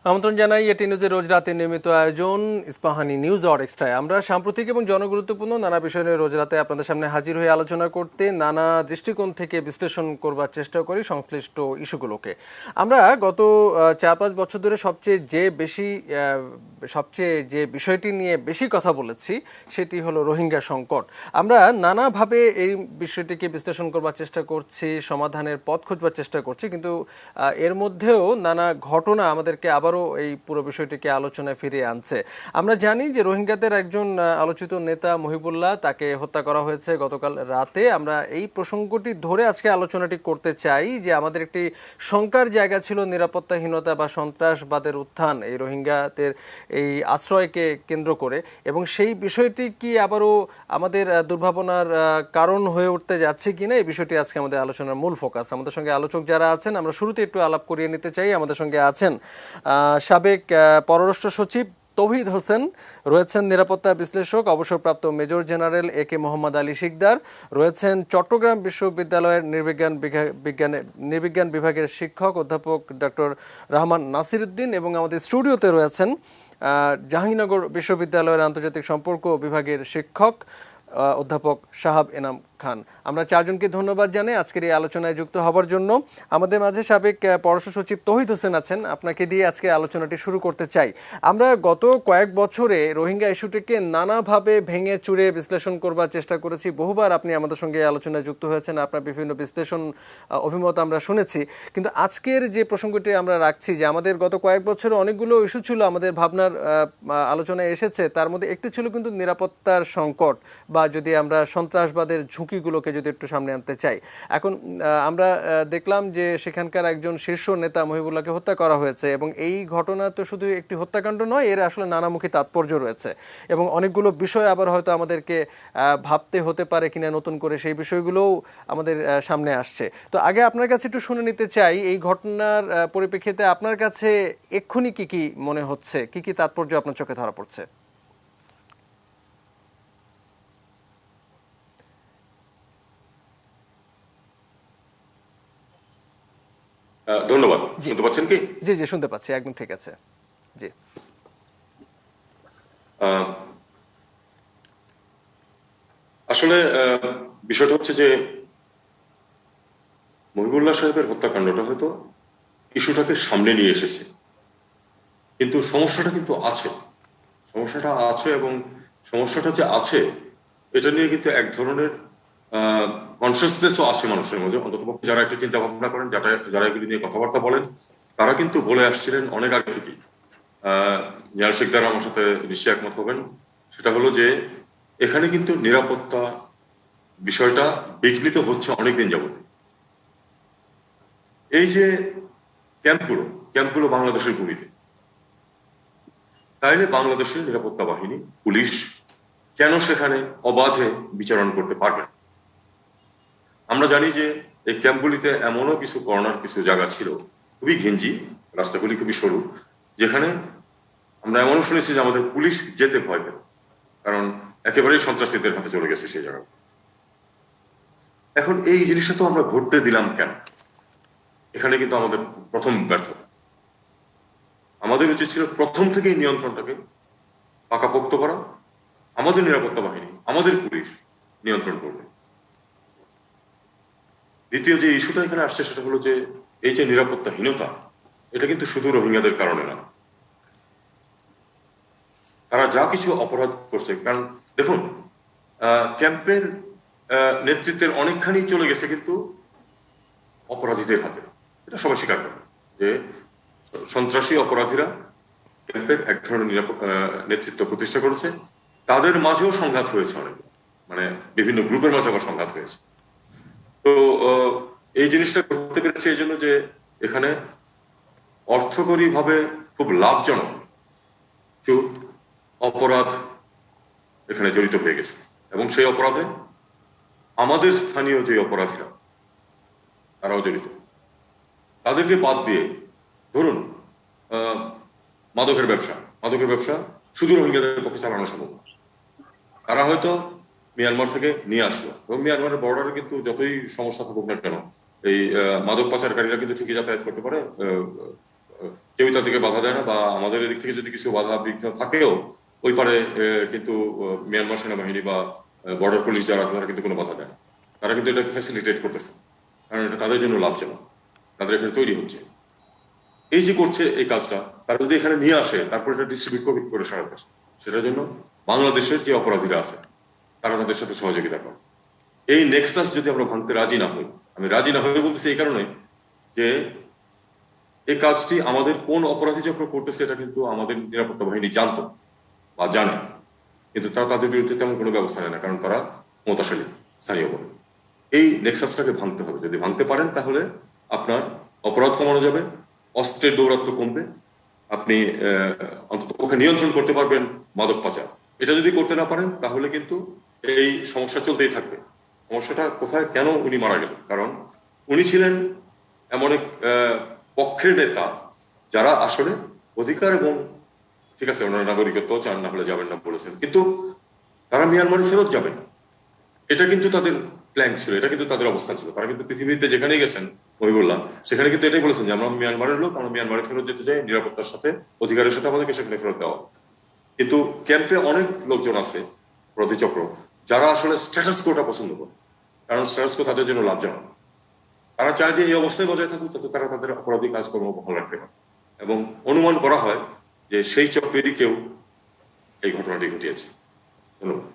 আমন্ত্রণ জানাই এটি নিউজের রোজ রাতে নিয়মিত আয়োজন ইস্পাহানি নিউজ আওয়ার এক্সট্রায়। আমরা সাম্প্রতিক এবং জনগুরুত্বপূর্ণ নানা বিষয় নিয়ে রোজ রাতে আপনাদের সামনে হাজির হয়ে আলোচনা করতে নানা দৃষ্টিকোণ থেকে বিশ্লেষণ করবার চেষ্টা করি সংশ্লিষ্ট ইস্যুগুলোকে। আমরা গত 4-5 বছর ধরে সবচেয়ে যে বিষয়টি নিয়ে বেশি কথা বলেছি সেটি হলো রোহিঙ্গা সংকট। আমরা নানাভাবে এই বিষয়টিকে বিশ্লেষণ করবার চেষ্টা করছি, সমাধানের পথ খুঁজবার চেষ্টা করছি, কিন্তু এর মধ্যেও নানা ঘটনা আমাদেরকে আবারও এই পুরো বিষয়টিকে আলোচনায় ফিরিয়ে আনছে। আমরা জানি যে রোহিঙ্গাদের একজন আলোচিত নেতা মহিবুল্লাহ, তাকে হত্যা করা হয়েছে গতকাল রাতে। আমরা এই প্রসঙ্গটি ধরে আজকে আলোচনাটি করতে চাই যে আমাদের একটি শঙ্কার জায়গা ছিল নিরাপত্তাহীনতা বা সন্ত্রাসবাদের উত্থান এই রোহিঙ্গাদের এই আশ্রয়কে কেন্দ্র করে, এবং সেই বিষয়টি কি আবারও আমাদের দুর্ভাবনার কারণ হয়ে উঠতে যাচ্ছে কিনা, এই বিষয়টি আজকে আমাদের আলোচনার মূল ফোকাস। আমাদের সঙ্গে আলোচক যারা আছেন আমরা শুরুতে একটু আলাপ করিয়ে নিতে চাই। আমাদের সঙ্গে আছেন সাবেক পররাষ্ট্র সচিব তৌহিদ হোসেন, রয়েছেন নিরাপত্তা বিশ্লেষক অবসরপ্রাপ্ত মেজর জেনারেল একে মোহাম্মদ আলী শিকদার, রয়েছেন চট্টগ্রাম বিশ্ববিদ্যালয়ের নৃবিজ্ঞান বিভাগের শিক্ষক অধ্যাপক ডক্টর রহমান নাসিরউদ্দিন, এবং আমাদের স্টুডিওতে রয়েছেন জাহাঙ্গীরনগর বিশ্ববিদ্যালয়ের আন্তর্জাতিক সম্পর্ক বিভাগের শিক্ষক অধ্যাপক শাহাব এনাম খান। আমরা চারজনকে ধন্যবাদ জানাই আজকের এই আলোচনায় যুক্ত হবার জন্য। আমাদের মাঝে সাবেক পররাষ্ট্র সচিব তৌহিদ হোসেন আছেন, আপনাকে দিয়ে আজকে আলোচনাটি শুরু করতে চাই। আমরা গত কয়েক বছরে রোহিঙ্গা ইস্যুটিকে নানাভাবে ভেঙে চুরে বিশ্লেষণ করবার চেষ্টা করেছি। বহুবার আপনি আমাদের সঙ্গে আলোচনায় যুক্ত হয়েছেন, আপনার বিভিন্ন বিশ্লেষণ অভিমত আমরা শুনেছি। কিন্তু আজকের যে প্রসঙ্গটি আমরা রাখছি, যে আমাদের গত কয়েক বছরে অনেকগুলো ইস্যু ছিল আমাদের ভাবনার আলোচনায় এসেছে, তার মধ্যে একটি ছিল কিন্তু নিরাপত্তার সংকট, বা যদি আমরা সন্ত্রাসবাদের ঝুঁকিগুলোকে যদি একটু সামনে আনতে চাই। এখন আমরা দেখলাম যে সেখানকার একজন শীর্ষ নেতা মহিবুল্লাহকে হত্যা করা হয়েছে, এবং এই ঘটনা তো শুধু একটি হত্যাকাণ্ড নয়, এর আসলে নানামুখী তাৎপর্য রয়েছে, এবং অনেকগুলো বিষয় আবার হয়তো আমাদেরকে ভাবতে হতে পারে কিনা নতুন করে, সেই বিষয়গুলোও আমাদের সামনে আসছে। তো আগে আপনার কাছে একটু শুনে নিতে চাই, এই ঘটনার পরিপ্রেক্ষিতে আপনার কাছে এক্ষুনি কি কি মনে হচ্ছে, কি কি তাৎপর্য আপনার চোখে ধরা পড়ছে? ধন্যবাদ। জি শুনতে পাচ্ছেন কি? জি জি, শুনতে পাচ্ছি, একদম ঠিক আছে। জি আহ, আসলে বিষয়টা হচ্ছে যে মহিবুল্লাহ সাহেবের হত্যাকাণ্ডটা হয়তো ইস্যুটাকে সামনে নিয়ে এসেছে, কিন্তু সমস্যাটা কিন্তু আছে। সমস্যাটা আছে, এবং সমস্যাটা যে আছে এটা নিয়ে কিন্তু এক ধরনের কনসিয়াসনেসও আছে মানুষের মধ্যে। অন্ততপক্ষে যারা একটু চিন্তা ভাবনা করেন, যারা এগুলি নিয়ে কথাবার্তা বলেন, তারা কিন্তু বলে আসছিলেন অনেক আগে থেকেই। জেনারেল শিকদার আমার সাথে নিশ্চয়ই একমত হবেন। সেটা হলো যে এখানে কিন্তু নিরাপত্তা বিষয়টা বিঘ্নিত হচ্ছে অনেকদিন যাবত। এই যে ক্যাম্পগুলো বাংলাদেশের ভূমিতে, তাইলে বাংলাদেশের নিরাপত্তা বাহিনী, পুলিশ কেন সেখানে অবাধে বিচরণ করতে পারবে না? আমরা জানি যে এই ক্যাম্পগুলিতে এমনও কিছু কর্নার, কিছু জায়গা ছিল খুবই ঘিঞ্জি, রাস্তাগুলি খুবই সরু, যেখানে আমরা এমনও শুনেছি যে আমাদের পুলিশ যেতে ভয় পেত, কারণ একেবারেই সন্ত্রাসীদের হাতে চলে গেছে সেই জায়গা। এখন এই জিনিসটা তো আমরা ঘটতে দিলাম কেন? এখানে কিন্তু আমাদের প্রথম ব্যর্থতা। আমাদের উচিত ছিল প্রথম থেকেই নিয়ন্ত্রণটাকে পাকাপোক্ত করা। আমাদের নিরাপত্তা বাহিনী, আমাদের পুলিশ নিয়ন্ত্রণ করবে। দ্বিতীয় যে ইস্যুটা এখানে আসছে সেটা হলো যে এই যে নিরাপত্তাহীনতা, এটা কিন্তু শুধু রোহিঙ্গাদের কারণে না। তারা যা কিছু অপরাধ করছে, কারণ দেখুন ক্যাম্পের নেতৃত্বের অনেকখানি চলে গেছে কিন্তু অপরাধীদের হাতে। এটা সবাই স্বীকার করে যে সন্ত্রাসী অপরাধীরা ক্যাম্পের এক ধরনের নেতৃত্ব প্রতিষ্ঠা করেছে। তাদের মাঝেও সংঘাত হয়েছে অনেক, মানে বিভিন্ন গ্রুপের মাঝে আবার সংঘাত হয়েছে। তো এই জিনিসটা করতে পেরেছে এই জন্য যে এখানে অর্থকরী ভাবে খুব লাভজনক কিছু অপরাধ এখানে জড়িত হয়ে গেছে, এবং সেই অপরাধে আমাদের স্থানীয় যে অপরাধীরা তারাও জড়িত। তাদেরকে বাদ দিয়ে ধরুন মাদকের ব্যবসা শুধু রোহিঙ্গাদের পক্ষে চালানো সম্ভব। তারা হয়তো মিয়ানমার থেকে নিয়ে আসলো, এবং মিয়ানমারের বর্ডারে কিন্তু যতই সমস্যা থাকুক না কেন, এই মাদক পাচারকারীরা কিন্তু ঠিকই যাতায়াত করতে পারে কেউই তাদেরকে বাধা দেয় না, বা আমাদের এদিক থেকে যদি কিছু বাধা বিঘ্ন থাকেও ওই পারে কিন্তু মিয়ানমার সেনাবাহিনী বা বর্ডার পুলিশ যারা আছে তারা কিন্তু কোনো বাধা দেয় না। তারা কিন্তু এটাকে ফ্যাসিলিটেট করতেছে, কারণ এটা তাদের জন্য লাভজনক, তাদের এখানে তৈরি হচ্ছে। এই যে করছে এই কাজটা, তারা যদি এখানে নিয়ে আসে তারপর এটা ডিস্ট্রিবিউট করে সারা দেশ, সেটার জন্য বাংলাদেশের যে অপরাধীরা আছে তারা তাদের সাথে সহযোগিতা করে। এই নেক্সাস যদি আমরা ভাঙতে রাজি না হই, আমি রাজি না হয়ে বলতেছি এই কারণে যে এই কাজটি আমাদের কোন অপরাধী চক্র করতেছে এটা কিন্তু আমাদের নিরাপত্তা বাহিনী জানতো বা জানে, কিন্তু তারা তাদের বিরুদ্ধে তেমন কোনো ব্যবস্থা নেয় না, কারণ তারা ক্ষমতাশালী স্থানীয় বলে। এই নেক্সাসটাকে ভাঙতে হবে। যদি ভাঙতে পারেন তাহলে আপনার অপরাধ কমানো যাবে, অস্ত্রের দৌরাত্ম্য কমবে, আপনি অন্তত পক্ষে নিয়ন্ত্রণ করতে পারবেন মাদক পাচার। এটা যদি করতে না পারেন তাহলে কিন্তু এই সমস্যা চলতেই থাকবে। সমস্যাটা কোথায়, কেন উনি মারা গেলেন? কারণ উনি ছিলেন এমন এক পক্ষের নেতা যারা আসলে অধিকার এবং ঠিক আছে ওনারা নাগরিকত্ব চান, না হলে যাবেন না বলেছেন, কিন্তু তারা মিয়ানমারে ফেরত যাবেন, এটা কিন্তু তাদের প্ল্যান ছিল, এটা কিন্তু তাদের অবস্থান ছিল। তারা কিন্তু পৃথিবীতে যেখানেই গেছেন মহিবুল্লাহ, সেখানে কিন্তু এটাই বলেছেন যে আমরা মিয়ানমারের লোক, আমরা মিয়ানমারে ফেরত যেতে চাই, নিরাপত্তার সাথে অধিকারের সাথে আমাদেরকে সেখানে ফেরত দেওয়া। কিন্তু ক্যাম্পে অনেক লোকজন আছে প্রতিচক্র যারা আসলে স্ট্যাটাস কোটা পছন্দ করে, কারণ স্ট্যাটাস কো তাদের জন্য লাভজনক। তারা চায় যে এই অবস্থায় বজায় থাকুক যাতে তারা তাদের অপরাধী কাজকর্ম বহাল রাখতে পারে, এবং অনুমান করা হয় যে সেই চক্রেরই কেউ এই ঘটনাটি ঘটিয়েছে। ধন্যবাদ।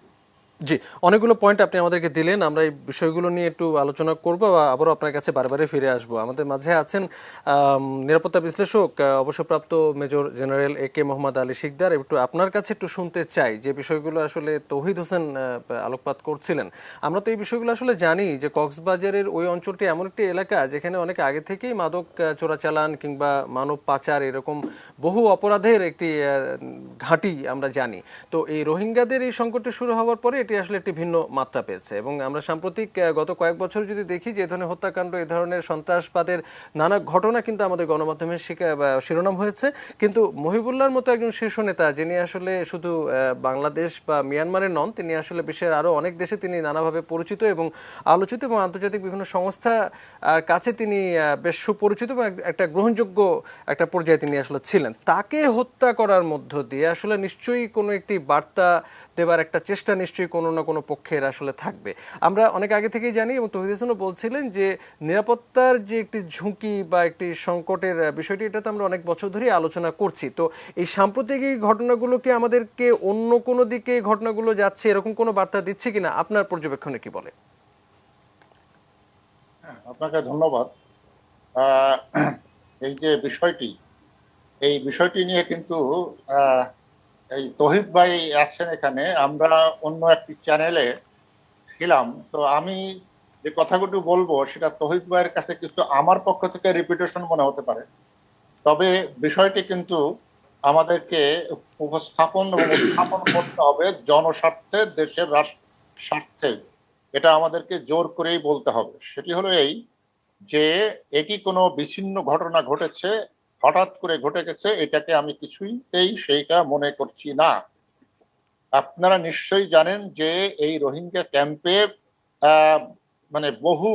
জি, অনেকগুলো পয়েন্ট আপনি আমাদেরকে দিলেন। আমরা এই বিষয়গুলো নিয়ে একটু আলোচনা করব বা আবারও আপনার কাছে বারে ফিরে আসব। আমাদের মাঝে আছেন নিরাপত্তা বিশ্লেষক অবসরপ্রাপ্ত major general AK Mohammad Ali Shikdar. একটু আপনার কাছে একটু শুনতে চাই যে বিষয়গুলো আসলে তৌহিদ হোসেন আলোকপাত করছিলেন। আমরা তো এই বিষয়গুলো আসলে জানি যে কক্সবাজারের ওই অঞ্চলটি এমন একটি এলাকা যেখানে অনেক আগে থেকেই মাদক চোরাচালান কিংবা মানব পাচার এরকম বহু অপরাধের একটি ঘাঁটি আমরা জানি। তো এই রোহিঙ্গাদের এই সংকটটি শুরু হওয়ার পরে এটি আসলে একটি ভিন্ন মাত্রা পেয়েছে, এবং আমরা সাম্প্রতিক গত কয়েক বছর যদি দেখি যে এই ধরনের হত্যাকাণ্ড, এই ধরনের সন্ত্রাসবাদের নানা ঘটনা কিন্তু আমাদের গণমাধ্যমে শিরোনাম হয়েছে। কিন্তু মহিবুল্লাহর মতো একজন শীর্ষ নেতা, যিনি আসলে শুধু বাংলাদেশ বা মিয়ানমারের নন, তিনি আসলে বিশ্বের আরও অনেক দেশে তিনি নানাভাবে পরিচিত এবং আলোচিত, এবং আন্তর্জাতিক বিভিন্ন সংস্থা কাছে তিনি বেশ সুপরিচিত এবং একটা গ্রহণযোগ্য একটা পর্যায়ে তিনি আসলে ছিলেন। তাকে হত্যা করার মধ্য দিয়ে আসলে নিশ্চয়ই কোনো একটি বার্তা দেবার একটা চেষ্টা নিশ্চয়ই কোনো না কোনো পক্ষের আসলে থাকবে। আমরা অনেক আগে থেকেই জানি, এবং তৌহিদ হোসেনও বলছিলেন যে নিরাপত্তার যে একটি ঝুঁকি বা একটি সংকটের বিষয়টি, এটা তো আমরা অনেক বছর ধরেই আলোচনা করছি। তো এই সাম্প্রতিক এই ঘটনাগুলোকে আমাদেরকে অন্য কোনো দিকে ঘটনাগুলো যাচ্ছে এরকম কোনো বার্তা দিচ্ছে কিনা, আপনার পর্যবেক্ষণে কি বলে? আপনাকে ধন্যবাদ। এই যে বিষয়টি, এই বিষয়টি নিয়ে কিন্তু এই তহিদ ভাই আছেন এখানে, আমরা অন্য একটি চ্যানেলে ছিলাম। তো আমি যে কথাগুলো বলবো সেটা তহিদ ভাইয়ের কাছে কিছু আমার পক্ষ থেকে রিপিটেশন মনে হতে পারে, তবে বিষয়টি কিন্তু আমাদেরকে উপস্থাপন এবং উত্থাপন করতে হবে জনস্বার্থে, দেশের স্বার্থে। এটা আমাদেরকে জোর করেই বলতে হবে। সেটি হলো এই যে এটি কোনো বিচ্ছিন্ন ঘটনা ঘটেছে, হঠাৎ করে ঘটে গেছে, এটাকে আমি কিছুতেই সেইটা মনে করছি না। আপনারা নিশ্চয়ই জানেন যে এই রোহিঙ্গা ক্যাম্পে মানে বহু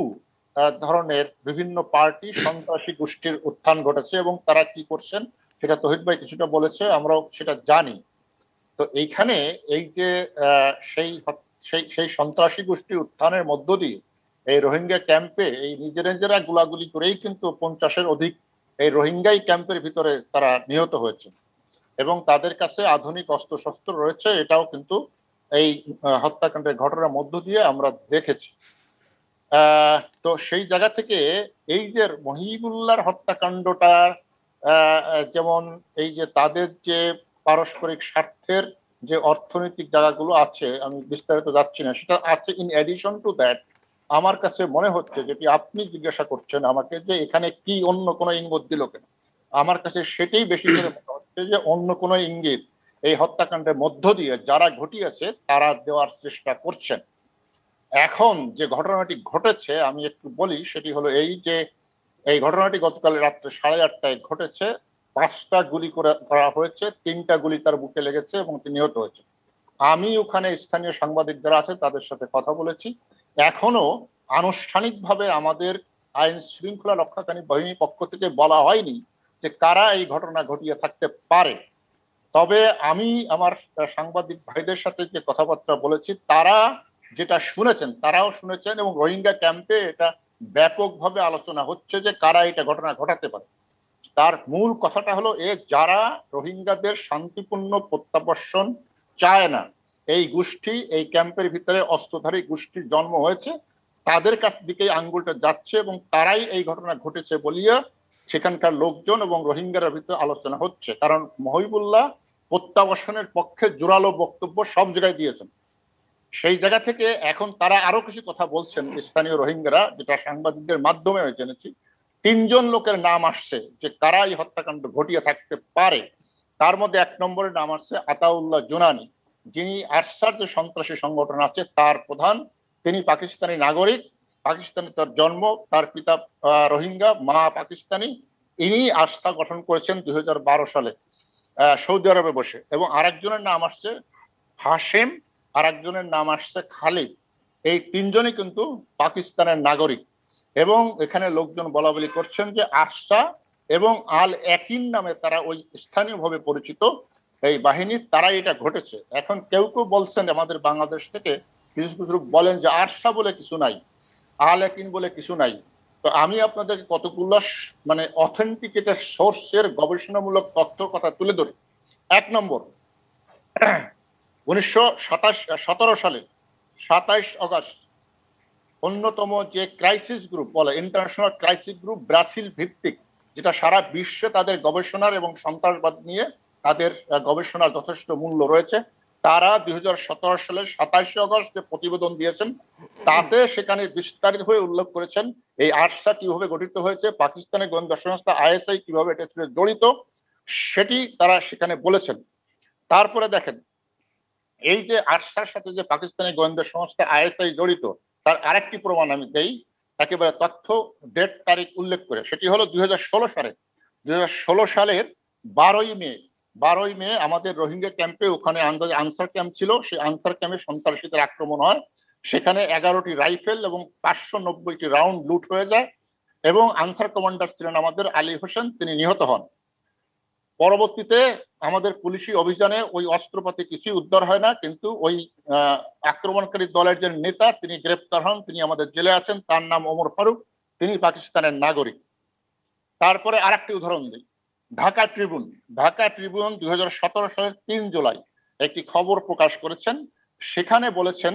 ধরনের বিভিন্ন পার্টি সন্ত্রাসী গোষ্ঠীর উত্থান ঘটেছে, এবং তারা কি করছেন সেটা তহিদ ভাই কিছুটা বলেছে, আমরাও সেটা জানি। তো এইখানে এই যে সেই সেই সেই সন্ত্রাসী গোষ্ঠীর উত্থানের মধ্য দিয়ে এই রোহিঙ্গা ক্যাম্পে এই নিজেরা গুলাগুলি করেই কিন্তু 50-এর অধিক এই রোহিঙ্গাই ক্যাম্পের ভিতরে তারা নিহত হয়েছে, এবং তাদের কাছে আধুনিক অস্ত্রশস্ত্র রয়েছে, এটাও কিন্তু এই হত্যাকাণ্ডের ঘটনার মধ্য দিয়ে আমরা দেখেছি। তো সেই জায়গা থেকে এই যে মহিবুল্লাহর হত্যাকাণ্ডটা, যেমন এই যে তাদের যে পারস্পরিক স্বার্থের যে অর্থনৈতিক জায়গাগুলো আছে, আমি বিস্তারিত যাচ্ছি না, সেটা আছে। ইন এডিশন টু দ্যাট, আমার কাছে মনে হচ্ছে, যেটি আপনি জিজ্ঞাসা করছেন আমাকে যে এখানে কি অন্য কোনো ইঙ্গিত দিল কেন, আমার কাছে সেটাই বেশি করে মনে হচ্ছে যে অন্য কোনো ইঙ্গিত এই হত্যাকাণ্ডের মধ্য দিয়ে যারা ঘটিয়েছে তারা দেওয়ার চেষ্টা করছেন। এখন যে ঘটনাটি ঘটেছে আমি একটু বলি, সেটি হলো এই যে এই ঘটনাটি গতকাল রাত্রে 8:30টায় ঘটেছে। 5টা গুলি করা হয়েছে, 3টা গুলি তার বুকে লেগেছে এবং তিনি নিহত হয়েছে। আমি ওখানে স্থানীয় সাংবাদিক যারা আছে তাদের সাথে কথা বলেছি। এখনো আনুষ্ঠানিকভাবে আমাদের আইন শৃঙ্খলা রক্ষাকারী বাহিনীর পক্ষ থেকে বলা হয়নি যে কারা এই ঘটনা ঘটিয়ে থাকতে পারে। তবে আমি আমার সাংবাদিক ভাইদের সাথে যে কথাবার্তা বলেছি, তারা যেটা শুনেছেন তারাও শুনেছেন, এবং রোহিঙ্গা ক্যাম্পে এটা ব্যাপকভাবে আলোচনা হচ্ছে যে কারা এটা ঘটনা ঘটাতে পারে। তার মূল কথাটা হলো যারা রোহিঙ্গাদের শান্তিপূর্ণ প্রত্যাবর্ষণ চায় না, এই গোষ্ঠী, এই ক্যাম্পের ভিতরে অস্ত্রধারী গোষ্ঠীর জন্ম হয়েছে, তাদের কাছ দিকেই আঙ্গুলটা যাচ্ছে এবং তারাই এই ঘটনা ঘটেছে বলিয়া সেখানকার লোকজন এবং রোহিঙ্গার ভিতরে আলোচনা হচ্ছে। কারণ মহিবুল্লাহ প্রত্যাবর্ষণের পক্ষে জোরালো বক্তব্য সব জায়গায় দিয়েছেন। সেই জায়গা থেকে এখন তারা আরো কিছু কথা বলছেন স্থানীয় রোহিঙ্গারা, যেটা সাংবাদিকদের মাধ্যমে আমি জেনেছি। 3 জন লোকের নাম আসছে যে কারা এই হত্যাকাণ্ড ঘটিয়ে থাকতে পারে। তার মধ্যে 1 নম্বরে নাম আসছে আতাউল্লাহ জুনানি, যিনি আরসার যে সন্ত্রাসী সংগঠন আছে তার প্রধান। তিনি পাকিস্তানি নাগরিক, পাকিস্তানে তার জন্ম, তার পিতা রোহিঙ্গা, মা পাকিস্তানি। ইনি আস্থা গঠন করেছেন 2012 সালে সৌদি আরবে বসে। এবং আরেকজনের নাম আসছে হাশেম, আরেকজনের নাম আসছে খালিদ। এই 3জনই কিন্তু পাকিস্তানের নাগরিক। এবং এখানে লোকজন বলা বলি করছেন যে আরসা এবং আল একিন নামে তারা ওই স্থানীয়ভাবে পরিচিত এই বাহিনী, তারাই এটা ঘটেছে। এখন কেউ কেউ বলছেন আমাদের বাংলাদেশ থেকে কিছু কিছু লোক বলেন যে আরসা বলে কিছু নাই, আল একিন বলে কিছু নাই। তো আমি আপনাদেরকে কতগুলো মানে অথেন্টিকেটেড সোর্সের গবেষণামূলক তথ্য কথা তুলে ধরি। 1 নম্বর, 1917 সালে 27 আগস্ট অন্যতম যে ক্রাইসিস গ্রুপ বলে, ইন্টারন্যাশনাল ক্রাইসিস গ্রুপ, ব্রাজিল ভিত্তিক, যেটা সারা বিশ্বে তাদের গবেষণার এবং সন্ত্রাসবাদ নিয়ে তাদের গবেষণার যথেষ্ট মূল্য রয়েছে, তারা 2017 সালের 27 আগস্ট যে প্রতিবেদন দিয়েছেন তাতে সেখানে বিস্তারিত হয়ে উল্লেখ করেছেন এই আরসা কিভাবে গঠিত হয়েছে, পাকিস্তানের গোয়েন্দা সংস্থা আইএসআই কিভাবে এটা জড়িত, সেটি তারা সেখানে বলেছেন। তারপরে দেখেন, এই যে আরসার সাথে যে পাকিস্তানি গোয়েন্দা সংস্থা আইএসআই জড়িত, তার আরেকটি প্রমাণ আমি দেই একেবারে তথ্য, ডেট, তারিখ উল্লেখ করে। সেটি হলো 2016 সালে, 2016 সালের 12ই মে আমাদের রোহিঙ্গা ক্যাম্পে, ওখানে আনসার ক্যাম্প ছিল, সেই আনসার ক্যাম্পে সন্ত্রাসীদের আক্রমণ হয়। সেখানে 11টি রাইফেল এবং 590টি রাউন্ড লুট হয়ে যায় এবং আনসার কমান্ডার ছিলেন আমাদের আলী হোসেন, তিনি নিহত হন। পরবর্তীতে আমাদের পুলিশি অভিযানে ওই অস্ত্রপাতি কিছুই উদ্ধার হয় না, কিন্তু ওই আক্রমণকারী দলের যে নেতা তিনি গ্রেপ্তার হন, তিনি আমাদের জেলে আছেন, তার নাম ওমর ফারুক, তিনি পাকিস্তানের নাগরিক। তারপরে আরেকটি উদাহরণ দিই, ঢাকা ট্রিবিউন 2017 সালের 3 জুলাই একটি খবর প্রকাশ করেছেন। সেখানে বলেছেন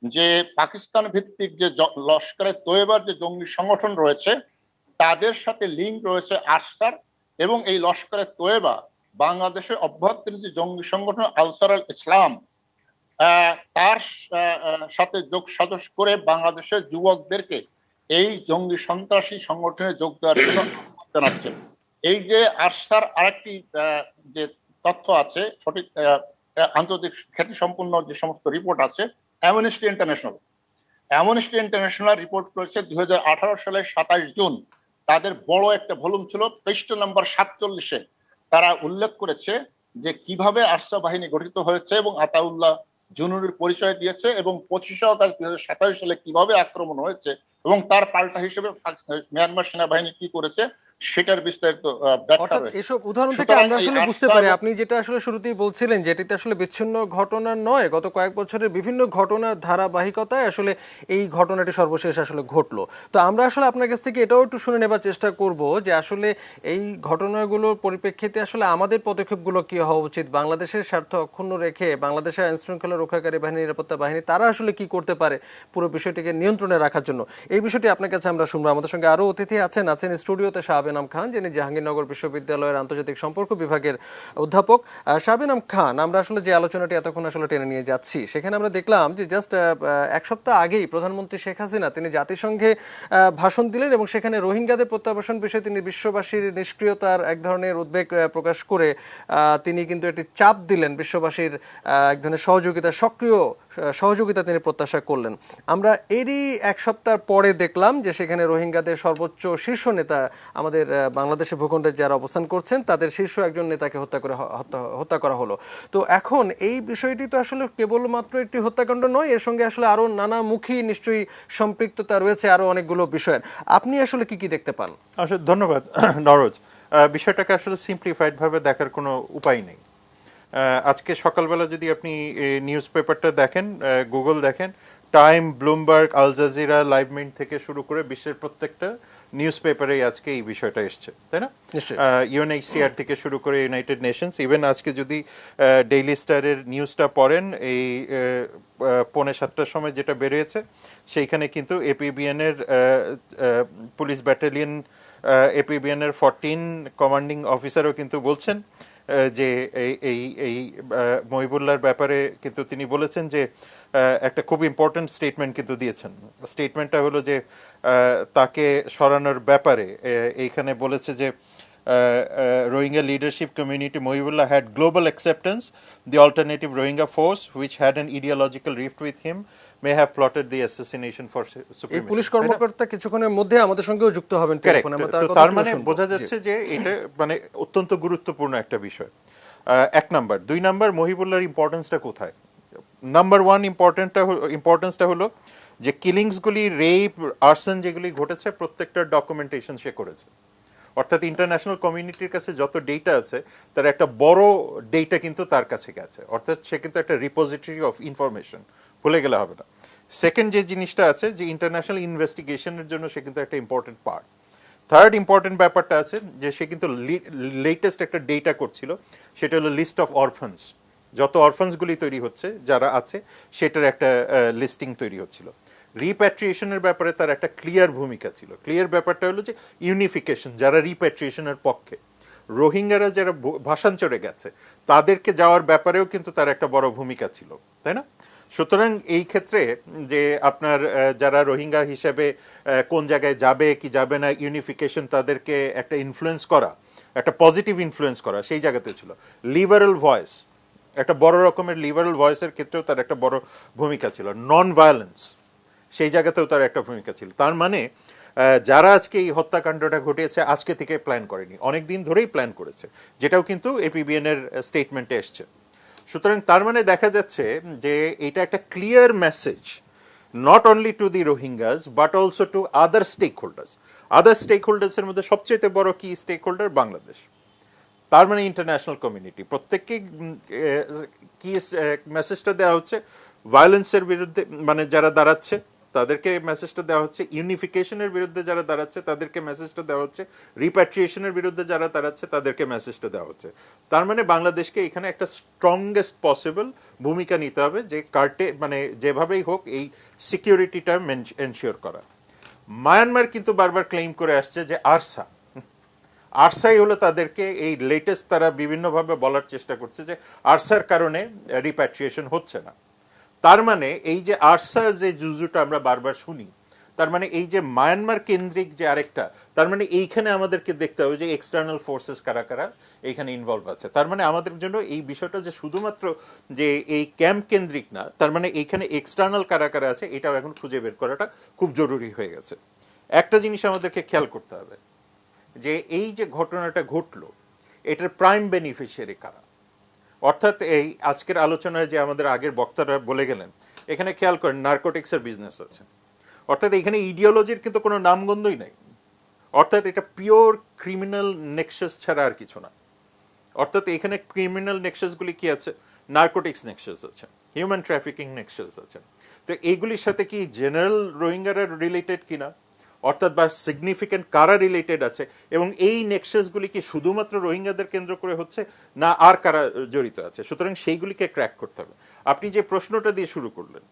যে পাকিস্তান ভিত্তিক যে লস্করে তৈয়বার যে জঙ্গি সংগঠন রয়েছে তাদের সাথে লিঙ্ক রয়েছে আরসার, এবং এই লস্করে তৈয়বা বাংলাদেশের অভ্যন্তরীণ যে জঙ্গি সংগঠন আনসার আল ইসলাম, তার সাথে যোগ সাজস করে বাংলাদেশের যুবকদেরকে এই জঙ্গি সন্ত্রাসী সংগঠনে যোগ দেওয়ার জন্য জানাচ্ছে। এই যে আরসার আরেকটি যে তথ্য আছে, সঠিক আন্তর্জাতিক খ্যাতি সম্পন্ন যে সমস্ত রিপোর্ট আছে, অ্যামনেস্টি ইন্টারন্যাশনাল রিপোর্ট করেছে 2018 সালের 27 জুন। তাদের বড় একটা ভলিউম ছিল, পৃষ্ঠা নম্বর 47-এ তারা উল্লেখ করেছে যে কিভাবে আরসা বাহিনী গঠিত হয়েছে এবং আতাউল্লাহ জুনুরের পরিচয় দিয়েছে, এবং 25 আগস্ট 2027 সালে কিভাবে আক্রমণ হয়েছে এবং তার পাল্টা হিসেবে মিয়ানমার সেনাবাহিনী কি করেছে সেটার বিস্তারিত ব্যাখ্যা অর্থাৎ রয়েছে। এসব উদাহরণ থেকে আমরা আসলে বুঝতে পারি আপনি যেটা আসলে শুরুতেই বলছিলেন, যেটিতে আসলে বিচ্ছিন্ন ঘটনা নয়, গত কয়েক বছরের বিভিন্ন ঘটনার ধারাবাহিকতায় আসলে এই ঘটনাটি সর্বশেষ আসলে ঘটলো। তো আমরা আসলে আপনার কাছ থেকে এটাও একটু শুনে নেবার চেষ্টা করব যে আসলে এই ঘটনাগুলোর পরিপ্রেক্ষিতে আসলে আমাদের পদক্ষেপগুলো কি হওয়া উচিত, বাংলাদেশের স্বার্থ অক্ষুণ্ণ রেখে বাংলাদেশের আইন শৃঙ্খলা রক্ষাকারী বাহিনী, নিরাপত্তা বাহিনী, তারা আসলে কি করতে পারে পুরো বিষয়টিকে নিয়ন্ত্রণে রাখার জন্য। এই বিষয়টি আপনার কাছে আমরা শুনবো। আমাদের সঙ্গে আরো অতিথি আছেন স্টুডিওতে শাহবেনাম খান, যিনি জাহাঙ্গীরনগর বিশ্ববিদ্যালয়ের আন্তর্জাতিক সম্পর্ক বিভাগের অধ্যাপক। শাহবেনাম খান, আমরা আসলে যে আলোচনাটি এতক্ষণ আসলে টেনে নিয়ে যাচ্ছি, সেখানে আমরা দেখলাম যে জাস্ট 1 সপ্তাহ আগেই প্রধানমন্ত্রী শেখ হাসিনা তিনি জাতিসংঘে ভাষণ দিলেন এবং সেখানে রোহিঙ্গাদের প্রত্যাবাসন বিষয়ে তিনি বিশ্ববাসীর নিষ্ক্রিয়তার এক ধরনের উদ্বেগ প্রকাশ করে তিনি কিন্তু একটি চাপ দিলেন, বিশ্ববাসীর এক ধরনের সহযোগিতা, সক্রিয় সহযোগিতা তিনি প্রত্যাশা করলেন। আমরা এরই 1 সপ্তাহ পরে দেখলাম যে সেখানে রোহিঙ্গাদের সর্বোচ্চ শীর্ষ নেতা, আমাদের বাংলাদেশের ভূখণ্ডে যারা অবস্থান করছেন তাদের শীর্ষ একজন নেতাকে হত্যা করা হলো। তো এখন এই বিষয়টি তো আসলে কেবলমাত্র একটি হত্যাকাণ্ড নয়, এর সঙ্গে আসলে আরো নানামুখী নিশ্চয়ই সম্পৃক্ততা রয়েছে, আরো অনেকগুলো বিষয়ের। আপনি আসলে কি কি দেখতে পান? আসলে ধন্যবাদ নরোজ। বিষয়টাকে আসলে সিম্পলিফাইড ভাবে দেখার কোনো উপায় নেই। আজকে সকালবেলা যদি আপনি নিউজ পেপারটা দেখেন, গুগল দেখেন, Time, Bloomberg, Al Jazeera, Live Mint থেকে শুরু করে বিশ্বের প্রত্যেকটা নিউজ পেপারেই আজকে এই বিষয়টা এসছে, তাই না? নিশ্চয়ই। ইউএনএইচসিআর থেকে শুরু করে ইউনাইটেড নেশনস, ইভেন আজকে যদি ডেইলি স্টারের নিউজটা পড়েন, এই 6:45 সময় যেটা বেরিয়েছে, সেইখানে কিন্তু এপিবিএনের পুলিশ ব্যাটালিয়ন, এপিবিএনের 14 কমান্ডিং অফিসারও কিন্তু বলছেন যে এই এই এই মহিবুল্লাহর ব্যাপারে কিন্তু তিনি বলেছেন যে একটা খুব ইম্পর্ট্যান্ট স্টেটমেন্ট কিন্তু দিয়েছেন। স্টেটমেন্টটা হলো যে তাকে সরানোর ব্যাপারে এইখানে বলেছে যে Rohingya leadership community Mohibullah had global acceptance. The alternative Rohingya force, which had an ideological rift with him, may have plotted the assassination for এই supremacy. পুলিশ কর্মকর্তা কিছুক্ষণের মধ্যে আমাদের সঙ্গেও যুক্ত হবেন Correct. টেলিফোনে, আমরা তো তার তার কথা মানে শুনবো। বোঝা জি। যাচ্ছে যে এটা মানে অত্যন্ত গুরুত্বপূর্ণ একটা বিষয়। 1 নাম্বার। 2 নাম্বার, মহিবুল্লাহর ইম্পর্টেন্সটা কোথায়? নাম্বার 1 ইম্পর্টেন্সটা হলো যে কিলিংসগুলি, রেপ, আর্সন যেগুলি ঘটেছে প্রত্যেকটার ডকুমেন্টেশন সে করেছে। অর্থাৎ ইন্টারন্যাশনাল কমিউনিটির কাছে যত ডেটা আছে তার একটা বড় ডেটা কিন্তু তার কাছে গেছে, অর্থাৎ সে কিন্তু একটা রিপোজিটরি অফ ইনফরমেশন, ভুলে গেলে হবে না। সেকেন্ড যে জিনিসটা আছে যে ইন্টারন্যাশনাল ইনভেস্টিগেশনের জন্য সে কিন্তু একটা ইম্পর্টেন্ট পার্ট। থার্ড ইম্পর্টেন্ট ব্যাপারটা আছে যে সে কিন্তু লেটেস্ট একটা ডেটা করছিল, সেটা হলো লিস্ট অফ অরফান্স, যত অরফান্সগুলি তৈরি হচ্ছে যারা আছে সেটার একটা লিস্টিং তৈরি হচ্ছিল। রিপ্যাট্রিয়েশনের ব্যাপারে তার একটা ক্লিয়ার ভূমিকা ছিল। ক্লিয়ার ব্যাপারটা হলো যে ইউনিফিকেশন, যারা রিপ্যাট্রিয়েশনের পক্ষে, রোহিঙ্গারা যারা ভাষান্তরে গেছে তাদেরকে যাওয়ার ব্যাপারেও কিন্তু তার একটা বড় ভূমিকা ছিল, তাই না? সুতরাং এই ক্ষেত্রে যে আপনার যারা রোহিঙ্গা হিসেবে কোন জায়গায় যাবে কি যাবে না, ইউনিফিকেশন, তাদেরকে একটা ইনফ্লুয়েন্স করা, একটা পজিটিভ ইনফ্লুয়েন্স করা, সেই জায়গাতে ছিল। লিবারেল ভয়েস, একটা বড় রকমের লিবারেল ভয়েসের ক্ষেত্রেও তার একটা বড় ভূমিকা ছিল। নন ভায়োলেন্স, সেই জায়গাতেও তার একটা ভূমিকা ছিল। তার মানে যারা আজকে এই হত্যাকাণ্ডটা ঘটিয়েছে আজকে থেকে প্ল্যান করেনি, অনেক দিন ধরেই প্ল্যান করেছে, যেটাও কিন্তু এপিবিএন এর স্টেটমেন্টে এসছে। সুতরাং তার মানে দেখা যাচ্ছে যে এটা একটা clear message, not only to the Rohingyas but also to other stake holders. Other stake হোল্ডার্সের মধ্যে সবচেয়ে বড় কি স্টেক হোল্ডার? বাংলাদেশ। তার মানে ইন্টারন্যাশনাল কমিউনিটি প্রত্যেককে কি মেসেজটা দেওয়া হচ্ছে? ভায়োলেন্সের বিরুদ্ধে মানে যারা দাঁড়াচ্ছে তাদেরকে মেসেজটা দেওয়া হচ্ছে, ইউনিফিকেশনের বিরুদ্ধে যারা দাঁড়াচ্ছে তাদেরকে মেসেজটা দেওয়া হচ্ছে, রিপ্যাট্রিয়েশনের বিরুদ্ধে যারা দাঁড়াচ্ছে তাদেরকে মেসেজটা দেওয়া হচ্ছে। তার মানে বাংলাদেশকে এখানে একটা স্ট্রংগেস্ট পসিবল ভূমিকা নিতে হবে, যে কার্টে মানে যেভাবেই হোক এই সিকিউরিটিটা এনশিওর করা। মায়ানমার কিন্তু বারবার ক্লেম করে আসছে যে আরসাই হলো তাদেরকে, এই লেটেস্ট তারা বিভিন্নভাবে বলার চেষ্টা করছে যে আরসার কারণে রিপ্যাট্রিয়েশন হচ্ছে না। তার মানে এই যে আরসা যে জুজুটা আমরা বারবার শুনি, তার মানে এই যে মায়ানমার কেন্দ্রিক যে আরেকটা, তার মানে এইখানে আমাদেরকে দেখতে হবে যে এক্সটার্নাল ফোর্সেস কারা কারা এইখানে ইনভলভ আছে। তার মানে আমাদের জন্য এই বিষয়টা যে শুধুমাত্র যে এই ক্যাম্প কেন্দ্রিক না, তার মানে এইখানে এক্সটার্নাল কারা কারা আছে এটাও এখন খুঁজে বের করাটা খুব জরুরি হয়ে গেছে। একটা জিনিস আমাদেরকে খেয়াল করতে হবে যে এই যে ঘটনাটা ঘটলো এটার প্রাইম বেনিফিশিয়ারি কারা। অর্থাৎ এই আজকের আলোচনায় যে আমাদের আগের বক্তারা বলে গেলেন, এখানে খেয়াল করেন নার্কোটিক্সের বিজনেস আছে, অর্থাৎ এখানে ইডিওলজির কিন্তু কোনো নামগন্ধই নাই। অর্থাৎ এটা পিওর ক্রিমিনাল নেক্সাস ছাড়া আর কিছু না। অর্থাৎ এখানে ক্রিমিনাল নেক্সাসগুলি কি আছে? নার্কোটিক্স নেক্সাস আছে, হিউম্যান ট্রাফিকিং নেক্সাস আছে। তো এইগুলির সাথে কি জেনারেল রোহিঙ্গারা রিলেটেড কিনা, অর্থাৎ বা সিগনিফিক্যান্ট কারা রিলেটেড আছে, এবং এই নেক্সাসগুলি কি শুধুমাত্র রোহিঙ্গাদের কেন্দ্র করে হচ্ছে না আর কারা জড়িত আছে? সুতরাং সেইগুলিকে ক্র্যাক করতে হবে। আপনি যে প্রশ্নটা দিয়ে শুরু করলেন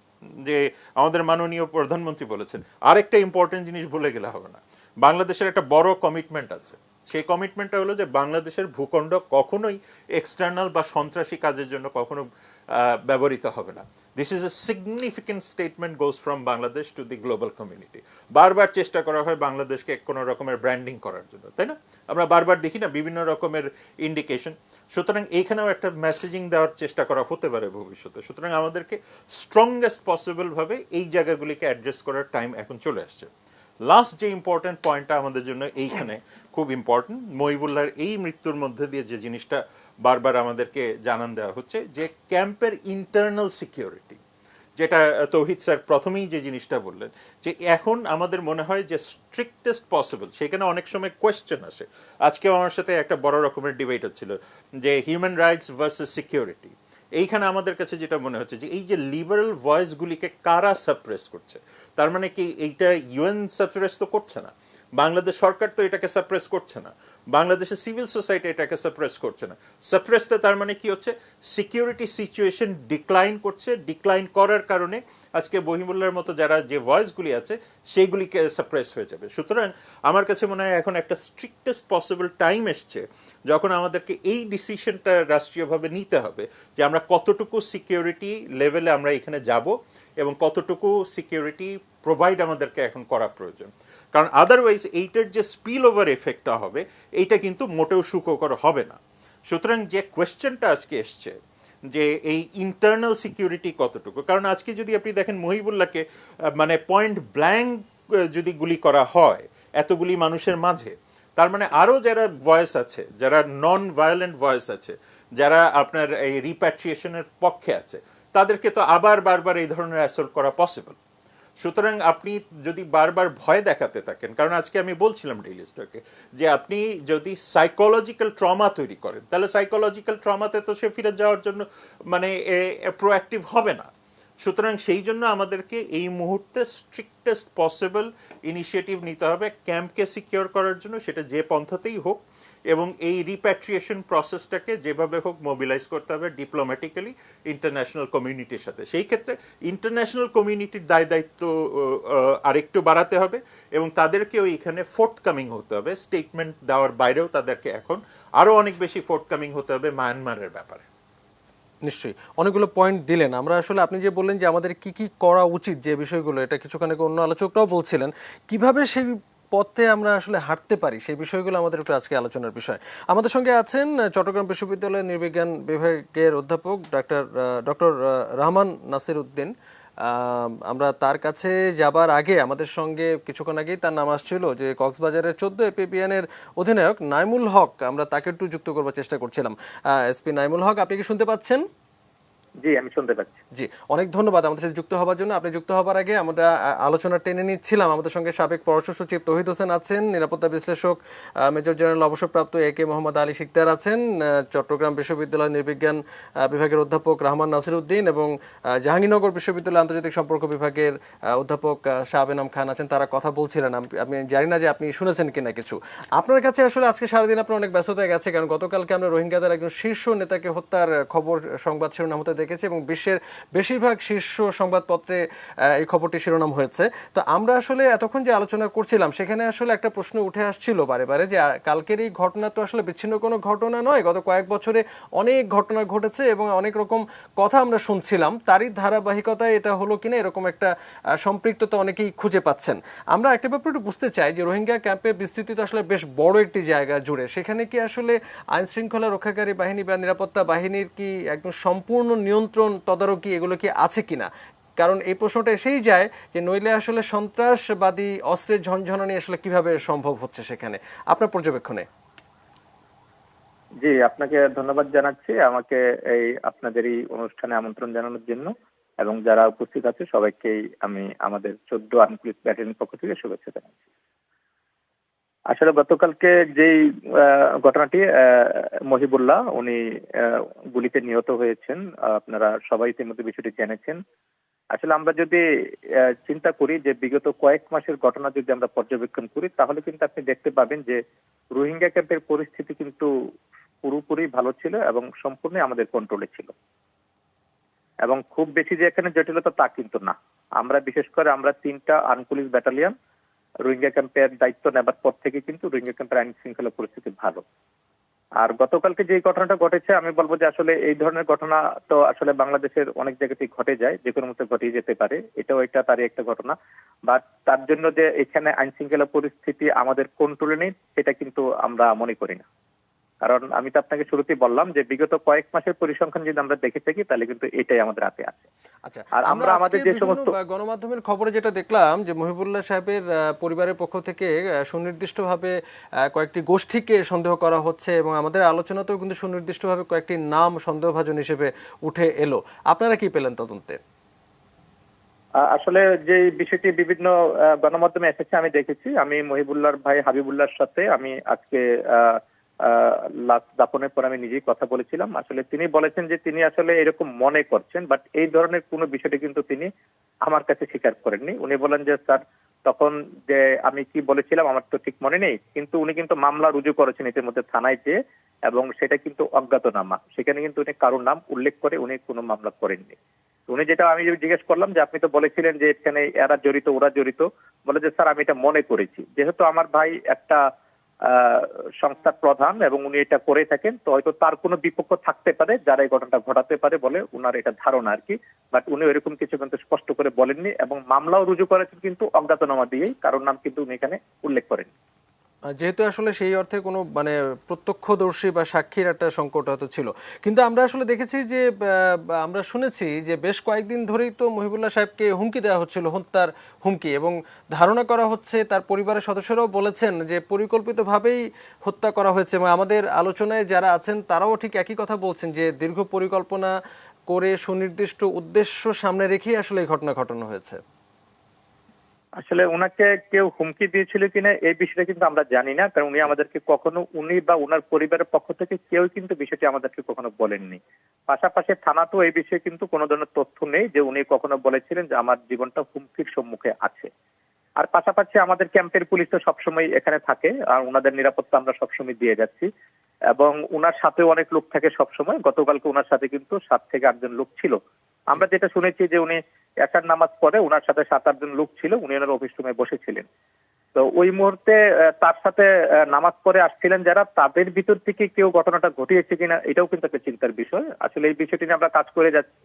যে আমাদের মাননীয় প্রধানমন্ত্রী বলেছেন, আরেকটা ইম্পর্টেন্ট জিনিস ভুলে গেলে হবে না, বাংলাদেশের একটা বড় কমিটমেন্ট আছে। সেই কমিটমেন্টটা হলো যে বাংলাদেশের ভূখণ্ড কখনোই এক্সটার্নাল বা সন্ত্রাসী কাজের জন্য কখনো ব্যবহৃত হবে না। This is a significant statement goes from Bangladesh to the global community. বারবার চেষ্টা করা হয় বাংলাদেশকে কোনো রকমের ব্র্যান্ডিং করার জন্য, তাই না? আমরা বারবার দেখি না বিভিন্ন রকমের ইন্ডিকেশন। সুতরাং এইখানেও একটা মেসেজিং দেওয়ার চেষ্টা করা হতে পারে ভবিষ্যতে। সুতরাং আমাদেরকে স্ট্রংগেস্ট পসিবলভাবে এই জায়গাগুলিকে অ্যাড্রেস করার টাইম এখন চলে আসছে। লাস্ট যে ইম্পর্টেন্ট পয়েন্টটা আমাদের জন্য এইখানে খুব ইম্পর্টেন্ট, মহিবুল্লাহর এই মৃত্যুর মধ্যে দিয়ে যে জিনিসটা বারবার আমাদেরকে জানান দেওয়া হচ্ছে যে ক্যাম্পের ইন্টারনাল সিকিউরিটি, যেটা তৌহিদ স্যার প্রথমেই যে জিনিসটা বললেন, যে এখন আমাদের মনে হয় যে স্ট্রিক্টেস্ট পসিবল, সেখানে অনেক সময় কোয়েশ্চেন আসে। আজকেও আমার সাথে একটা বড় রকমের ডিবেট হচ্ছিল যে হিউম্যান রাইটস ভার্সেস সিকিউরিটি। এইখানে আমাদের কাছে যেটা মনে হচ্ছে যে এই যে লিবারেল ভয়েসগুলিকে কারা সাপ্রেস করছে, তার মানে কি এইটা ইউএন সাপ্রেস তো করছে না, বাংলাদেশ সরকার তো এটাকে সাপ্রেস করছে না, বাংলাদেশের সিভিল সোসাইটি এটাকে সাপ্রেস করছে না। সাপ্রেসতে তার মানে কি হচ্ছে, সিকিউরিটি সিচুয়েশন ডিক্লাইন করছে, ডিক্লাইন করার কারণে আজকে বহিমুল্লার মতো যারা যে ভয়েসগুলি আছে সেইগুলিকে সাপ্রেস হয়ে যাবে। সুতরাং আমার কাছে মনে হয় এখন একটা স্ট্রিক্টেস্ট পসিবল টাইম এসছে যখন আমাদেরকে এই ডিসিশনটা রাষ্ট্রীয়ভাবে নিতে হবে যে আমরা কতটুকু সিকিউরিটি লেভেলে আমরা এখানে যাব এবং কতটুকু সিকিউরিটি প্রোভাইড আমাদেরকে এখন করা প্রয়োজন। কারণ আদারওয়াইজ এইটার যে স্পিল ওভার এফেক্টটা হবে এইটা কিন্তু মোটেও সুখকর হবে না। সুতরাং যে কোয়েশ্চেনটা আজকে এসছে যে এই ইন্টারনাল সিকিউরিটি কতটুকু, কারণ আজকে যদি আপনি দেখেন মহিবুল্লাহকে মানে পয়েন্ট ব্ল্যাঙ্ক যদি গুলি করা হয় এতগুলি মানুষের মাঝে, তার মানে আরও যারা ভয়েস আছে, যারা নন ভায়োলেন্ট ভয়েস আছে, যারা আপনার এই রিপ্যাট্রিয়েশনের পক্ষে আছে, তাদেরকে তো আবার বারবার এই ধরনের অ্যাসল্ট করা পসিবল। সুতরাং আপনি যদি বারবার ভয় দেখাতে থাকেন, কারণ আজকে আমি বলছিলাম ডেইলি স্টারকে যে আপনি যদি সাইকোলজিক্যাল ট্রমা তৈরি করেন তাহলে সাইকোলজিক্যাল ট্রমাতে তো সে ফিরে যাওয়ার জন্য মানে প্রোঅ্যাক্টিভ হবে না। সুতরাং সেই জন্য আমাদেরকে এই মুহূর্তে স্ট্রিক্টেস্ট পসিবল ইনিশিয়েটিভ নিতে হবে ক্যাম্পকে সিকিউর করার জন্য, সেটা যে পন্থাতেই হোক, এবং এই রিপ্যাট্রিয়েশন প্রসেসটাকে যেভাবে হোক মোবিলাইজ করতে হবে ডিপ্লোম্যাটিক্যালি ইন্টারন্যাশনাল কমিউনিটির সাথে। সেই ক্ষেত্রে ইন্টারন্যাশনাল কমিউনিটির দায়িত্ব আরেকটু বাড়াতে হবে এবং তাদেরকেও এখানে ফোর্থকামিং হতে হবে, স্টেটমেন্ট দেওয়ার বাইরেও তাদেরকে এখন আরও অনেক বেশি ফোর্থকামিং হতে হবে মায়ানমারের ব্যাপারে। নিশ্চয়ই অনেকগুলো পয়েন্ট দিলেন। আমরা আসলে আপনি যে বললেন যে আমাদের কি কি করা উচিত, যে বিষয়গুলো, এটা কিছুক্ষণ আগে অন্য আলোচকরাও বলছিলেন, কিভাবে সেই পথে আমরা আসলে হাঁটতে পারি সেই বিষয়গুলো আমাদের একটু আজকে আলোচনার বিষয়। আমাদের সঙ্গে আছেন চট্টগ্রাম বিশ্ববিদ্যালয়ের নৃবিজ্ঞান বিভাগের অধ্যাপক ডক্টর রহমান নাসির উদ্দিন। আমরা তার কাছে যাবার আগে আমাদের সঙ্গে কিছুক্ষণ আগেই তার নাম আসছিল যে কক্সবাজারের 14 এপিবিএনের অধিনায়ক নাইমুল হক, আমরা তাকে একটু যুক্ত করবার চেষ্টা করছিলাম। এসপি নাইমুল হক, আপনি কি শুনতে পাচ্ছেন? জি, আমি শুনতে পাচ্ছি। জি, অনেক ধন্যবাদ আমাদের সাথে যুক্ত হওয়ার জন্য। আপনি যুক্ত হবার আগে আমরা আলোচনা টেনে নিচ্ছিলাম। আমাদের সঙ্গে সাবেক পররাষ্ট্র সচিব তৌহিদ হোসেন আছেন, নিরাপত্তা বিশ্লেষক মেজর জেনারেল অবসরপ্রাপ্ত একে মোহাম্মদ আলী শিকদার আছেন, চট্টগ্রাম বিশ্ববিদ্যালয় নৃবিজ্ঞান বিভাগের অধ্যাপক রহমান নাসির উদ্দিন এবং জাহাঙ্গীরনগর বিশ্ববিদ্যালয় আন্তর্জাতিক সম্পর্ক বিভাগের অধ্যাপক শাহ আবেনাম খান আছেন। তারা কথা বলছিলেন, আমি জানি না যে আপনি শুনেছেন কিনা কিছু। আপনার কাছে আসলে আজকে সারাদিন আপনার অনেক ব্যস্ততা গেছে, কারণ গতকালকে আমরা রোহিঙ্গাদের একজন শীর্ষ নেতাকে হত্যার খবর সংবাদ শিরোনাম হতে দেখেছি এবং বিশ্বের বেশিরভাগ শীর্ষ সংবাদপত্রে এই খবরটি শিরোনাম হয়েছে। তো আমরা আসলে এতক্ষণ যে আলোচনা করছিলাম সেখানে আসলে একটা প্রশ্ন উঠে আসছিল বারে বারে যে কালকের এই ঘটনা তো আসলে বিচ্ছিন্ন কোনো ঘটনা নয়, গত কয়েক বছরে অনেক ঘটনা ঘটেছে এবং অনেক রকম কথা আমরা শুনছিলাম, তারই ধারাবাহিকতায় এটা হলো কিনা এরকম একটা সম্পৃক্ততা অনেকেই খুঁজে পাচ্ছেন। আমরা একটা ব্যাপার একটু বুঝতে চাই যে রোহিঙ্গা ক্যাম্পের বিস্তৃতি তো আসলে বেশ বড় একটি জায়গা জুড়ে, সেখানে কি আসলে আইন শৃঙ্খলা রক্ষাকারী বাহিনী বা নিরাপত্তা বাহিনীর কি একদম সম্পূর্ণ নিয়ন্ত্রণ, তদারকি এগুলো কি আছে কিনা? কারণ এই প্রশ্নটা এসেই যায় যে নইলে আসলে সন্ত্রাসবাদী অস্ত্রের ঝনঝনানি আসলে কিভাবে সম্ভব হচ্ছে সেখানে, আপনার পর্যবেক্ষণে। জি, আপনাকে ধন্যবাদ জানাচ্ছি আমাকে এই আপনাদের এই অনুষ্ঠানে আমন্ত্রণ জানানোর জন্য, এবং যারা উপস্থিত আছে সবাইকেই আমি আমাদের 14 আর্ম পুলিশ ব্যাটালিয়নের পক্ষ থেকে শুভেচ্ছা জানাচ্ছি। আসলে গতকালকে যেই ঘটনাটি, মহিবুল্লাহ উনি গুলিতে নিহত হয়েছেন, আপনারা সবাই ইতিমধ্যে বিষয়টি জেনেছেন। আসলে আমরা যদি চিন্তা করি যে বিগত কয়েক মাসের ঘটনা যদি আমরা পর্যবেক্ষণ করি তাহলে কিন্তু আপনি দেখতে পাবেন যে রোহিঙ্গা ক্যাম্পের পরিস্থিতি কিন্তু পুরোপুরি ভালো ছিল এবং সম্পূর্ণ আমাদের কন্ট্রোলে ছিল, এবং খুব বেশি যে এখানে জটিলতা তা কিন্তু না। আমরা বিশেষ করে আমরা 3টা আর্ম পুলিশ ব্যাটালিয়ন রোহিঙ্গা ক্যাম্পের দায়িত্ব নেবার পর থেকে কিন্তু রোহিঙ্গা ক্যাম্পের আইন শৃঙ্খলা পরিস্থিতি ভালো। আর গতকালকে যে ঘটনাটা ঘটেছে আমি বলবো যে আসলে এই ধরনের ঘটনা তো আসলে বাংলাদেশের অনেক জায়গাতেই ঘটে যায়, যে কোনো মুহূর্তে ঘটে যেতে পারে, এটাও তারই একটা ঘটনা। বাট তার জন্য যে এখানে আইন শৃঙ্খলা পরিস্থিতি আমাদের কন্ট্রোলে নেই সেটা কিন্তু আমরা মনে করি না। কারণ আমি তো আপনাকে শুরুতেই বললাম যে বিগত কয়েক মাসের পরিসংখ্যান যদি আমরা দেখে থাকি তাহলে কিন্তু এটাই আমাদের হাতে আছে। আচ্ছা, আর আমরা আমাদের যে সমস্ত গণমাধ্যমের খবরে যেটা দেখলাম যে মহিবুল্লাহ সাহেবের পরিবারের পক্ষ থেকে সুনির্দিষ্টভাবে কয়েকটি গোষ্ঠীকে সন্দেহ করা হচ্ছে এবং আমাদের আলোচনাতেও কিন্তু সুনির্দিষ্টভাবে কয়েকটি নাম সন্দেহভাজন হিসেবে উঠে এলো। আপনারা কি পেলেন তদন্তে? আসলে যে বিষয়টি বিভিন্ন গণমাধ্যমে এসেছে আমি দেখেছি। আমি মহিবুল্লাহর ভাই হাবিবুল্লাহর সাথে আমি আজকে লাশ দাফনের পর আমি নিজেই কথা বলেছিলাম। আসলে তিনি বলেছেন যে তিনি আসলে এরকম মনে করছেন, বাট এই ধরনের কোনো বিষয়টি কিন্তু তিনি আমার কাছে স্বীকার করেননি। উনি বলেন যে স্যার তখন যে আমি কি বলেছিলাম আমার তো ঠিক মনে নেই, কিন্তু উনি কিন্তু মামলা রুজু করেছেন ইতিমধ্যে থানায় যে, এবং সেটা কিন্তু অজ্ঞাতনামা, সেখানে কিন্তু উনি কারোর নাম উল্লেখ করে উনি কোনো মামলা করেননি। উনি যেটা আমি জিজ্ঞেস করলাম যে আপনি তো বলেছিলেন যে এখানে এরা জড়িত ওরা জড়িত, বলে যে স্যার আমি এটা মনে করেছি, যেহেতু আমার ভাই একটা সংস্থার প্রধান এবং উনি এটা করে থাকেন, তো হয়তো তার কোনো বিপক্ষ থাকতে পারে যারা এই ঘটনাটা ঘটাতে পারে বলে উনার এটা ধারণা আর কি। বাট উনি এরকম কিছু কিন্তু স্পষ্ট করে বলেননি, এবং মামলাও রুজু করেছেন কিন্তু অজ্ঞাতনামা দিয়েই, কারোর নাম কিন্তু উনি এখানে উল্লেখ করেননি। যেহেতু আসলে সেই অর্থে কোনো মানে প্রত্যক্ষদর্শী বা সাক্ষীর একটা সংকট হয়তো ছিল, কিন্তু আমরা আসলে দেখেছি যে আমরা শুনেছি যে বেশ কয়েকদিন ধরেই তো মহিবুল্লাহ সাহেবকে হুমকি দেওয়া হচ্ছিল, হত্যার হুমকি, এবং ধারণা করা হচ্ছে তার পরিবারের সদস্যরাও বলেছেন যে পরিকল্পিতভাবেই হত্যা করা হয়েছে। এবং আমাদের আলোচনায় যারা আছেন তারাও ঠিক একই কথা বলছেন যে দীর্ঘ পরিকল্পনা করে সুনির্দিষ্ট উদ্দেশ্য সামনে রেখেই আসলে এই ঘটনা ঘটানো হয়েছে। আসলে ওনাকে কেউ হুমকি দিয়েছিল কিনা এই বিষয়টা কিন্তু আমরা জানি না, কারণ উনি আমাদেরকে কখনো, উনি বা ওনার পরিবারের পক্ষ থেকে কেউ কিন্তু বিষয়টি আমাদেরকে কখনো বলেননি। পাশাপাশি থানাতেও এই বিষয়ে কিন্তু কোনো ধরনের তথ্য নেই যে উনি কখনো বলেছিলেন যে আমার জীবনটা হুমকির সম্মুখে আছে। আর পাশাপাশি আমাদের ক্যাম্পের পুলিশ তো সবসময় এখানে থাকে, আর ওনাদের নিরাপত্তা আমরা সবসময় দিয়ে যাচ্ছি, এবং ওনার সাথেও অনেক লোক থাকে সবসময়। গতকালকে ওনার সাথে কিন্তু 7 থেকে 8 জন লোক ছিল। আমরা যেটা শুনেছি যে উনি এশার নামাজ পড়ে ওনার সাথে 7-8 জন লোক ছিল, উনি ওনার অফিস রুমে বসেছিলেন। তো ওই মুহূর্তে তার সাথে নামাজ পড়ে আসছিলেন যারা, তাদের ভিতর থেকে কেউ ঘটনাটা ঘটিয়েছে কিনা এটাও কিন্তু একটা চিন্তার বিষয়। আসলে এই বিষয়টি নিয়ে আমরা কাজ করে যাচ্ছি।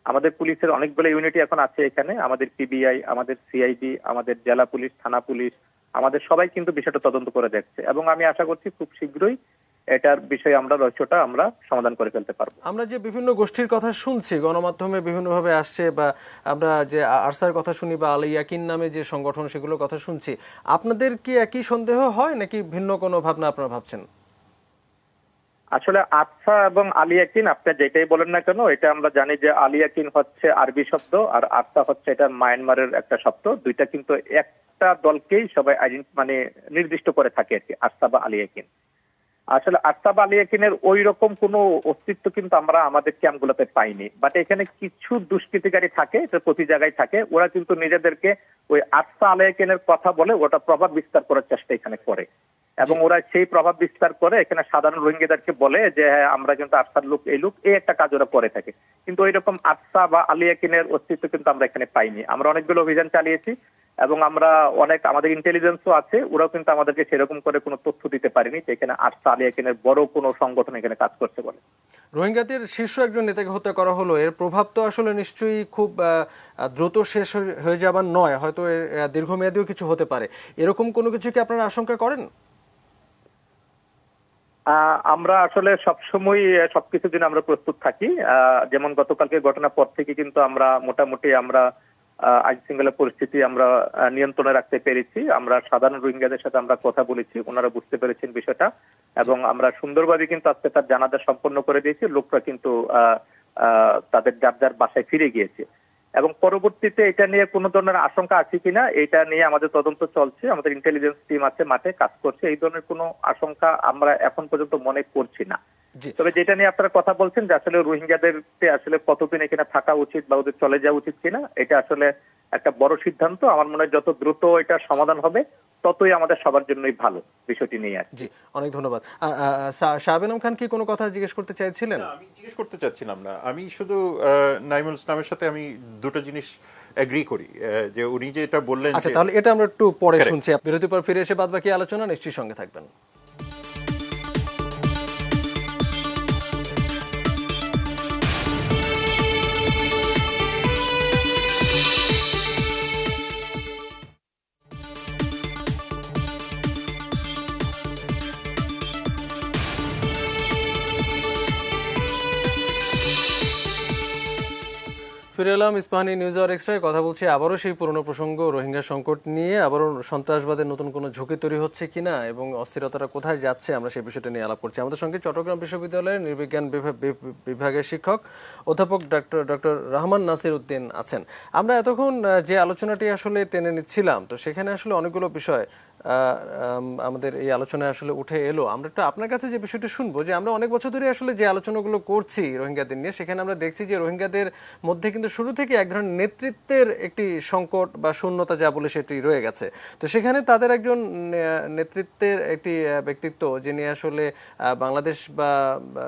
আমাদের পুলিশের অনেকগুলো ইউনিটি এখন আছে এখানে, আমাদের পিবিআই, আমাদের সিআইডি, আমাদের জেলা পুলিশ, থানা পুলিশ, আমাদের সবাই কিন্তু বিষয়টা তদন্ত করে দেখছে, এবং আমি আশা করছি খুব শীঘ্রই এটার বিষয়ে আমরা রহস্যটা আমরা সমাধান করে ফেলতে পারবো। আমরা যে বিভিন্ন গোষ্ঠীর কথা শুনছি গণমাধ্যমে বিভিন্নভাবে আসছে, বা আমরা যে আরসার কথা শুনি বা আল ইয়াকিন নামে যে সংগঠন সেগুলোর কথা শুনছি, আপনাদের কি একই সন্দেহ হয় নাকি ভিন্ন কোনো ভাবনা আপনারা ভাবছেন? আসলে আরসা এবং আল ইয়াকিন আপনি যেটাই বলেন না কেন, এটা আমরা জানি যে আল ইয়াকিন হচ্ছে আরবি শব্দ আর আরসা হচ্ছে এটা মায়ানমারের একটা শব্দ। দুইটা কিন্তু একটা দলকেই সবাই মানে নির্দিষ্ট করে থাকে আর কি, আরসা বা আল ইয়াকিন। আসলে আরসাব আলী ইয়াকিনের ওই রকম কোনো অস্তিত্ব কিন্তু আমরা আমাদের ক্যাম্পগুলোতে পাইনি, বাট এখানে কিছু দুষ্কৃতিকারী থাকে, এটা প্রতি জায়গায় থাকে। ওরা কিন্তু নিজেদেরকে ওই আরসা আলী ইয়াকিনের কথা বলে ওটা প্রভাব বিস্তার করার চেষ্টা এখানে করে, এবং ওরা সেই প্রভাব বিস্তার করে এখানে সাধারণ রোহিঙ্গাদেরকে বলে যে হ্যাঁ আমরা কিন্তু আরসার লোক, এই লোক, এই একটা কাজ ওরা করে থাকে। কিন্তু ওই রকম আরসা বা আলী ইয়াকিনের অস্তিত্ব কিন্তু আমরা এখানে পাইনি। আমরা অনেকগুলো অভিযান চালিয়েছি এবং আমরা অনেক, আমাদের ইন্টেলিজেন্সও আছে, ওরাও কিন্তু আমাদেরকে সেরকম করে কোনো তথ্য দিতে পারেনি যে এখানে আরসা আলী ইয়াকিনের বড় কোনো সংগঠন এখানে কাজ করছে বলে। রোহিঙ্গাদের শীর্ষ একজন নেতাকে হত্যা করা হলো, এর প্রভাব তো আসলে নিশ্চয়ই খুব দ্রুত শেষ হয়ে যাবার নয়, হয়তো এর দীর্ঘমেয়াদীও কিছু হতে পারে। এরকম কোনো কিছু কি আপনারা আশঙ্কা করেন? আমরা আসলে সবসময় সবকিছুর জন্য আমরা প্রস্তুত থাকি। যেমন গতকালকে ঘটনার পর থেকে কিন্তু আমরা মোটামুটি আমরা আইন শৃঙ্খলা পরিস্থিতি আমরা নিয়ন্ত্রণে রাখতে পেরেছি। আমরা সাধারণ রোহিঙ্গাদের সাথে আমরা কথা বলেছি, ওনারা বুঝতে পেরেছেন বিষয়টা, এবং আমরা সুন্দরভাবে কিন্তু আজকে তার জানাজা সম্পন্ন করে দিয়েছি। লোকরা কিন্তু তাদের যার যার বাসায় ফিরে গিয়েছে, এবং পরবর্তীতে এটা নিয়ে কোনো ধরনের আশঙ্কা আছে কিনা এটা নিয়ে আমাদের তদন্ত চলছে। আমাদের ইন্টেলিজেন্স টিম আছে, মাঠে কাজ করছে। এই ধরনের কোনো আশঙ্কা আমরা এখন পর্যন্ত মনে করছি না। তবে যেটা নিয়ে আপনারা কথা বলছেন যে আসলে রোহিঙ্গাদেরকে আসলে কতদিন এখানে থাকা উচিত বা ওদের চলে যাওয়া উচিত কিনা, এটা আসলে একটা বড় সিদ্ধান্ত। আমার মনে হয় যত দ্রুত এটা সমাধান হবে ততই আমাদের সবার জন্যই ভালো বিষয়টি নিয়ে আসছে। জি, অনেক ধন্যবাদ। শাহবেনম খান কি কোনো কথা জিজ্ঞেস করতে চাইছিলেন? আমি জিজ্ঞেস করতে চাচ্ছিলাম না, আমি শুধু নাইমুল ইসলামের সাথে আমি দুটো জিনিস এগ্রি করি, যে উনি যে এটা বললেন। আচ্ছা, তাহলে এটা আমরা একটু পরে শুনছি। বিরতির পর ফিরে এসে বাদবাকি আলোচনা নিশ্চয়ই সঙ্গে থাকবেন। ফিরে এলাম ইস্পাহানি নিউজ আওয়ার এক্সট্রায়। কথা বলছি আবারও সেই পুরনো প্রসঙ্গ রোহিঙ্গা সংকট নিয়ে। আবারও সন্ত্রাসবাদের নতুন কোনো ঝুঁকি তৈরি হচ্ছে কিনা এবং অস্থিরতাটা কোথায় যাচ্ছে, আমরা সেই বিষয়টা নিয়ে আলাপ করছি। আমাদের সঙ্গে চট্টগ্রাম বিশ্ববিদ্যালয়ের নৃবিজ্ঞান বিভাগের শিক্ষক অধ্যাপক ডক্টর রহমান নাসির উদ্দিন আছেন। আমরা এতক্ষণ যে আলোচনাটি আসলে টেনে নিচ্ছিলাম, তো সেখানে আসলে অনেকগুলো বিষয় আমাদের এই আলোচনায় আসলে উঠে এলো। আমরা একটু আপনার কাছে যে বিষয়টা শুনবো, যে আমরা অনেক বছর ধরে আসলে যে আলোচনাগুলো করছি রোহিঙ্গাদের নিয়ে, সেখানে আমরা দেখছি যে রোহিঙ্গাদের মধ্যে কিন্তু শুরু থেকে এক ধরনের নেতৃত্বের একটি সংকট বা শূন্যতা যা বলে সেটি রয়ে গেছে। তো সেখানে তাদের একজন নেতৃত্বের একটি ব্যক্তিত্ব, যিনি আসলে বাংলাদেশ বা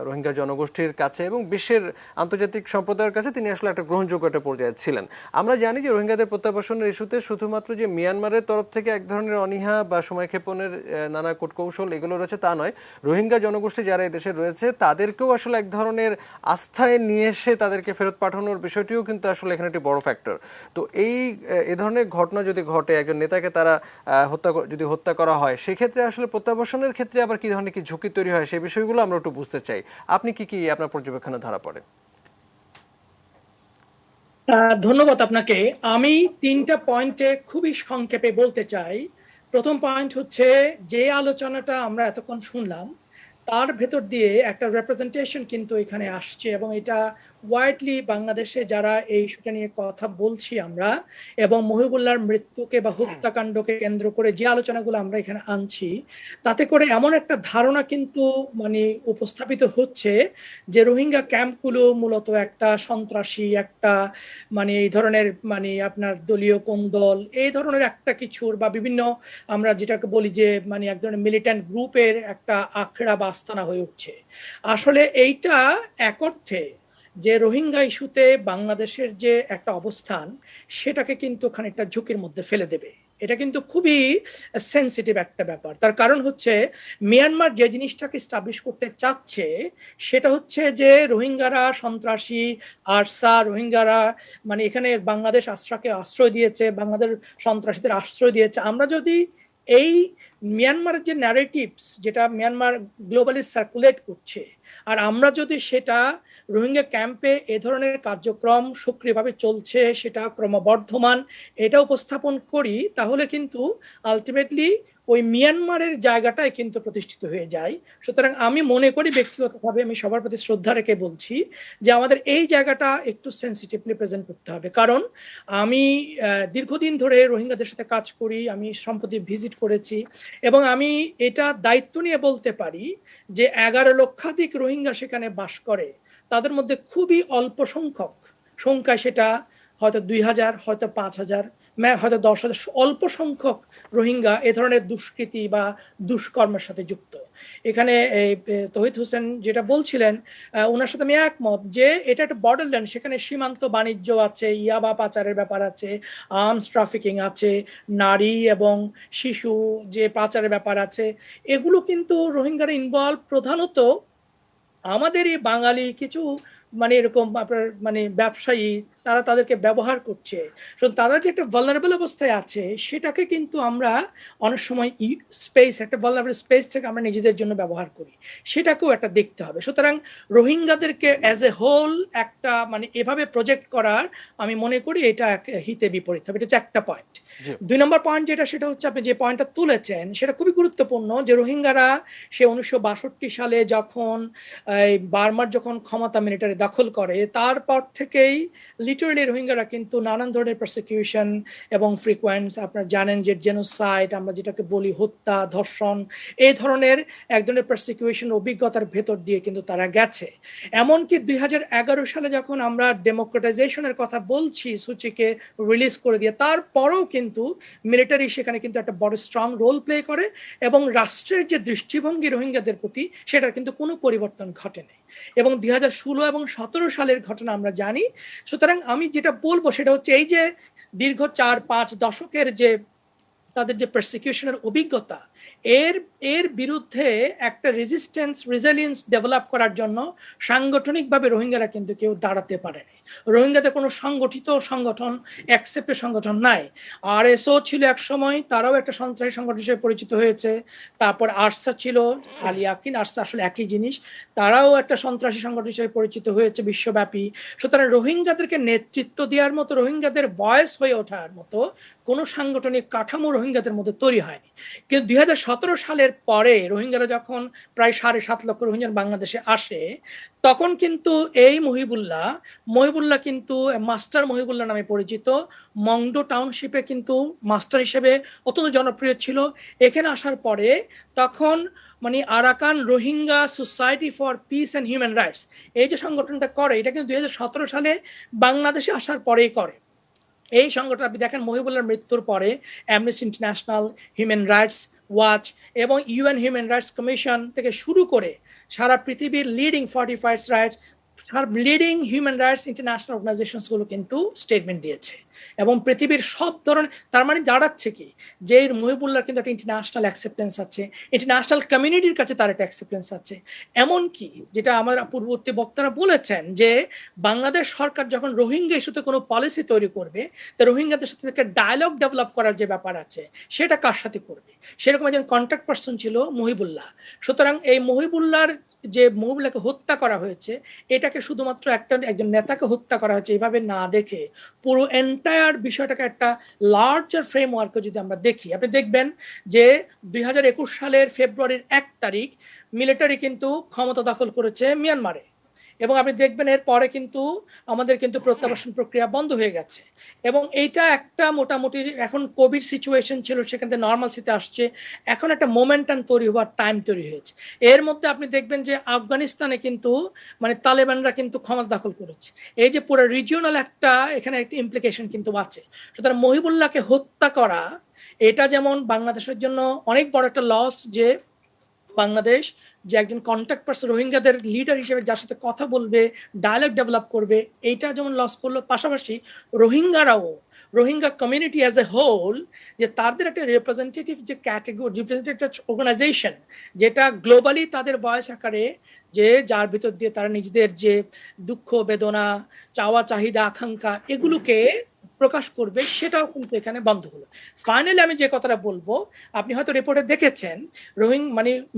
রোহিঙ্গা জনগোষ্ঠীর কাছে এবং বিশ্বের আন্তর্জাতিক সম্প্রদায়ের কাছে তিনি আসলে একটা গ্রহণযোগ্য একটা পর্যায়ে ছিলেন। আমরা জানি যে রোহিঙ্গাদের প্রত্যাবাসনের ইস্যুতে শুধুমাত্র যে মিয়ানমারের তরফ থেকে এক ধরনের অনীহা বা সময়ক্ষেপণের নানা কূটকৌশল এগুলো রয়েছে তা নয়, রোহিঙ্গা জনগোষ্ঠী যারা এদেশে রয়েছে তাদেরকেও আসলে এক ধরনের আস্থায় নিয়ে এসে তাদেরকে ফেরত পাঠানোর বিষয়টিও কিন্তু আসলে এখানে একটি বড় ফ্যাক্টর। তো এ ধরনের ঘটনা যদি ঘটে, একজন নেতাকে তারা যদি হত্যা করা হয়, সেক্ষেত্রে আসলে প্রত্যাবাসনের ক্ষেত্রে আবার কি ধরনের কি ঝুঁকি তৈরি হয়, সেই বিষয়গুলো আমরা একটু বুঝতে চাই। আপনি কি আপনার পর্যবেক্ষণে ধরা পড়ে? ধন্যবাদ আপনাকে। আমি 3টা পয়েন্টে খুবই সংক্ষেপে বলতে চাই। প্রথম পয়েন্ট হচ্ছে, যে আলোচনাটা আমরা এতক্ষণ শুনলাম তার ভেতর দিয়ে একটা রিপ্রেজেন্টেশন কিন্তু এখানে আসছে, এবং এটা ওয়াইডলি বাংলাদেশে যারা এই ইস্যুটা নিয়ে কথা বলছি আমরা, এবং মহিবুল্লাহর মৃত্যুকে বা হত্যাকাণ্ডকে কেন্দ্র করে যে আলোচনাগুলো আমরা এখানে আনছি, তাতে করে এমন একটা ধারণা কিন্তু মানে উপস্থাপিত হচ্ছে যে রোহিঙ্গা ক্যাম্পগুলো মূলত একটা সন্ত্রাসী, একটা মানে এই ধরনের মানে আপনার দলীয় কোন দল এই ধরনের একটা কিছুর বা বিভিন্ন আমরা যেটাকে বলি যে মানে এক ধরনের মিলিটেন্ট গ্রুপের একটা আখড়া বা আস্তানা হয়ে উঠছে। আসলে এইটা এক অর্থে যে রোহিঙ্গা ইস্যুতে বাংলাদেশের যে একটা অবস্থান, সেটাকে কিন্তু খানিকটা ঝুঁকির মধ্যে ফেলে দেবে। এটা কিন্তু খুবই সেন্সিটিভ একটা ব্যাপার। তার কারণ হচ্ছে, মিয়ানমার যে জিনিসটাকে স্টাবলিশ করতে চাচ্ছে সেটা হচ্ছে যে রোহিঙ্গারা সন্ত্রাসী, আরসা, রোহিঙ্গারা মানে এখানে বাংলাদেশ আশ্রয় দিয়েছে, বাংলাদেশ সন্ত্রাসীদের আশ্রয় দিয়েছে। আমরা যদি এই মিয়ানমারের যে ন্যারেটিভস, যেটা মিয়ানমার গ্লোবালি সার্কুলেট করছে, আর আমরা যদি সেটা রোহিঙ্গা ক্যাম্পে এ ধরনের কার্যক্রম সক্রিয়ভাবে চলছে, সেটা ক্রমবর্ধমান, এটা উপস্থাপন করি, তাহলে কিন্তু আলটিমেটলি ওই মিয়ানমারের জায়গাটাই কিন্তু প্রতিষ্ঠিত হয়ে যায়। সুতরাং আমি মনে করি, ব্যক্তিগতভাবে আমি সবার প্রতি শ্রদ্ধা রেখে বলছি যে আমাদের এই জায়গাটা একটু সেন্সিটিভলি প্রেজেন্ট করতে হবে। কারণ আমি দীর্ঘদিন ধরে রোহিঙ্গাদের সাথে কাজ করি, আমি সম্প্রতি ভিজিট করেছি, এবং আমি এটা দায়িত্ব নিয়ে বলতে পারি যে 11 লক্ষাধিক রোহিঙ্গা সেখানে বাস করে। তাদের মধ্যে খুবই অল্প সংখ্যায়, সেটা হয়তো 2000, হয়তো 5000, হয়তো 10,000, অল্প সংখ্যক রোহিঙ্গা এ ধরনের দুষ্কৃতি বা দুষ্কর্মের সাথে যুক্ত। এখানে তৌহিদ হোসেন যেটা বলছিলেন, ওনার সাথে আমি একমত যে এটা একটা বর্ডারল্যান্ড, সেখানে সীমান্ত বাণিজ্য আছে, ইয়াবা পাচারের ব্যাপার আছে, আর্মস ট্রাফিকিং আছে, নারী এবং শিশু যে পাচারের ব্যাপার আছে, এগুলো কিন্তু রোহিঙ্গারা ইনভলভ। প্রধানত আমাদের এই বাঙালি কিছু মানে এরকম আপনার মানে ব্যবসায়ী, তারা তাদেরকে ব্যবহার করছে। তারা যে একটা ভালনারেবল অবস্থায় আছে, সেটাকে কিন্তু আমরা অনেক সময় একটা ভালনারেবল স্পেস থেকে আমরা নিজেদের জন্য ব্যবহার করি, সেটাকেও একটা দেখতে হবে। সুতরাং রোহিঙ্গাদেরকে অ্যাজ এ হোল একটা মানে এভাবে প্রজেক্ট করার, আমি মনে করি এটা হিতে বিপরীত হবে। এটা হচ্ছে একটা পয়েন্ট। 2 নম্বর পয়েন্ট যেটা, সেটা হচ্ছে আপনি যে পয়েন্টটা তুলেছেন সেটা খুবই গুরুত্বপূর্ণ, যে রোহিঙ্গারা সে 1962 সালে যখন বার্মার যখন ক্ষমতা মিলিটারি দখল করে, তারপর থেকেই লিটারালি রোহিঙ্গারা কিন্তু নানান ধরনের প্রসিকিউশন এবং ফ্রিকোয়েন্ট, আপনারা জানেন যে জেনোসাইড আমরা যেটাকে বলি, হত্যা, ধর্ষণ, এই ধরনের এক ধরনের প্রসিকিউশন অভিজ্ঞতার ভেতর দিয়ে কিন্তু তারা গেছে। এমনকি 2011 সালে যখন আমরা ডেমোক্রেটাইজেশনের কথা বলছি, সূচিকে রিলিজ করে দিয়ে, তারপরেও কিন্তু মিলিটারি সেখানে কিন্তু একটা বড় স্ট্রং রোল প্লে করে, এবং রাষ্ট্রের যে দৃষ্টিভঙ্গি রোহিঙ্গাদের প্রতি, সেটার কিন্তু কোনো পরিবর্তন ঘটেনি। এবং 2016 এবং 17 সালের ঘটনা আমরা জানি। সুতরাং আমি যেটা বলবো সেটা হচ্ছে, এই যে দীর্ঘ 4-5 দশকের যে তাদের যে প্রসিকিউশনের অভিজ্ঞতা, এর বিরুদ্ধে একটা রেজিস্ট্যান্স, রেজিলিয়েন্স ডেভেলপ করার জন্য সাংগঠনিকভাবে রোহিঙ্গারা কিন্তু কেউ দাঁড়াতে পারেনি। রোহিঙ্গাদের কোনো সংগঠিত সংগঠন, অ্যাকসেপ্টেড সংগঠন নাই। আরএসও ছিল এক সময়, তারাও একটা সন্ত্রাসী সংগঠন হিসেবে পরিচিত হয়েছে। তারপর আরসা ছিল, আলিয়াকিন আরসা আসলে একই জিনিস, তারাও একটা সন্ত্রাসী সংগঠন হিসেবে পরিচিত হয়েছে বিশ্বব্যাপী। সুতরাং রোহিঙ্গাদেরকে নেতৃত্ব দেওয়ার মতো, রোহিঙ্গাদের ভয়েস হয়ে ওঠার মতো কোনো সাংগঠনিক কাঠামো রোহিঙ্গাদের মধ্যে তৈরি হয়নি। কিন্তু 2017 সালের পরে রোহিঙ্গারা যখন প্রায় 7.5 লক্ষ রোহিঙ্গা বাংলাদেশে আসে, তখন কিন্তু এই মহিবুল্লাহ কিন্তু মাস্টার মহিবুল্লাহ নামে পরিচিত, মংডো টাউনশিপে কিন্তু মাস্টার হিসেবে অত্যন্ত জনপ্রিয় ছিল। এখানে আসার পরে তখন মানে Arakan Rohingya society for piece and human rights, এই যে সংগঠনটা করে, এটা কিন্তু 2017 সালে বাংলাদেশে আসার পরেই করে। এই সংগঠন আপনি দেখেন মহিবুল্লাহর মৃত্যুর পরে Amnesty International, Human Rights Watch এবং ইউএন হিউম্যান রাইটস কমিশন থেকে শুরু করে সারা পৃথিবীর leading 45 rights, leading human rights international organisations গুলো কিন্তু স্টেটমেন্ট দিয়েছে। এবং পৃথিবীর সব ধরনের, তার মানে দাঁড়াচ্ছে কি যে মহিবুল্লাহর কিন্তু একটা ইন্টারন্যাশনাল অ্যাকসেপ্টেন্স আছে, ইন্টারন্যাশনাল কমিউনিটির কাছে তার একটা অ্যাকসেপ্টেন্স আছে। এমনকি যেটা আমার পূর্ববর্তী বক্তারা বলেছেন যে বাংলাদেশ সরকার যখন রোহিঙ্গা ইস্যুতে কোনো পলিসি তৈরি করবে, তা রোহিঙ্গাদের সাথে একটা ডায়ালগ ডেভেলপ করার যে ব্যাপার আছে সেটা কার সাথে করবে, সেরকম একজন কন্ট্যাক্ট পার্সন ছিল মহিবুল্লাহ। সুতরাং এই মহিবুল্লাহকে হত্যা করা হয়েছে, এটাকে শুধুমাত্র একজন নেতাকে হত্যা করা হয়েছে এইভাবে না দেখে পুরো এন্টায়ার বিষয়টাকে একটা লার্জার ফ্রেমওয়ার্কে যদি আমরা দেখি, আপনি দেখবেন যে 2021 সালের ফেব্রুয়ারির 1 তারিখ মিলিটারি কিন্তু ক্ষমতা দখল করেছে মিয়ানমারে, এবং আপনি দেখবেন এর পরে কিন্তু আমাদের কিন্তু প্রত্যাবাসন প্রক্রিয়া বন্ধ হয়ে গেছে। এবং এইটা একটা মোটামুটি এখন কোভিড সিচুয়েশন ছিল, সেখান থেকে নর্মালসিতে আসছে, এখন একটা মোমেন্টাম তৈরি হওয়ার টাইম তৈরি হয়েছে। এর মধ্যে আপনি দেখবেন যে আফগানিস্তানে কিন্তু মানে তালেবানরা কিন্তু ক্ষমতা দখল করেছে, এই যে পুরো রিজিওনাল একটা এখানে একটা ইমপ্লিকেশন কিন্তু আছে। সুতরাং মহিবুল্লাহকে হত্যা করা এটা যেমন বাংলাদেশের জন্য অনেক বড় একটা লস, যে বাংলাদেশ যে একজন কন্ট্যাক্ট পার্সন রোহিঙ্গাদের লিডার হিসেবে যার সাথে কথা বলবে, ডায়ালগ ডেভেলপ করবে, এইটা যেমন লস করলো, পাশাপাশি Rohingya community as a whole, যে তাদের একটা রিপ্রেজেন্টেটিভ যে ক্যাটেগরি, রিপ্রেজেন্টেটিভ অর্গানাইজেশন, যেটা গ্লোবালি তাদের ভয়েস আকারে, যে যার ভিতর দিয়ে তারা নিজেদের যে দুঃখ বেদনা, চাওয়া চাহিদা আকাঙ্ক্ষা এগুলোকে প্রকাশ করবে, সেটাও কিন্তু এখানে বন্ধ হলো। ফাইনালি আমি যে কথাটা বলবো, আপনি হয়তো রিপোর্টে দেখেছেন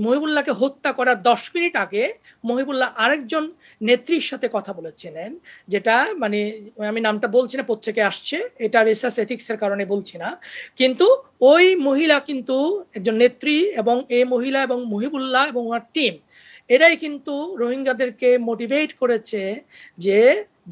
মহিবুল্লাহকে হত্যা করার 10 মিনিট আগে মহিবুল্লাহ আরেকজন নেত্রীর সাথে কথা বলেছিলেন, যেটা মানে আমি নামটা বলছি না, পত্রিকায় আসছে, এটা রিসার্চ এথিক্স এর কারণে বলছি না, কিন্তু ওই মহিলা কিন্তু একজন নেত্রী, এবং এই মহিলা এবং মহিবুল্লাহ এবং ওনার টিম এরাই কিন্তু রোহিঙ্গাদেরকে মোটিভেট করেছে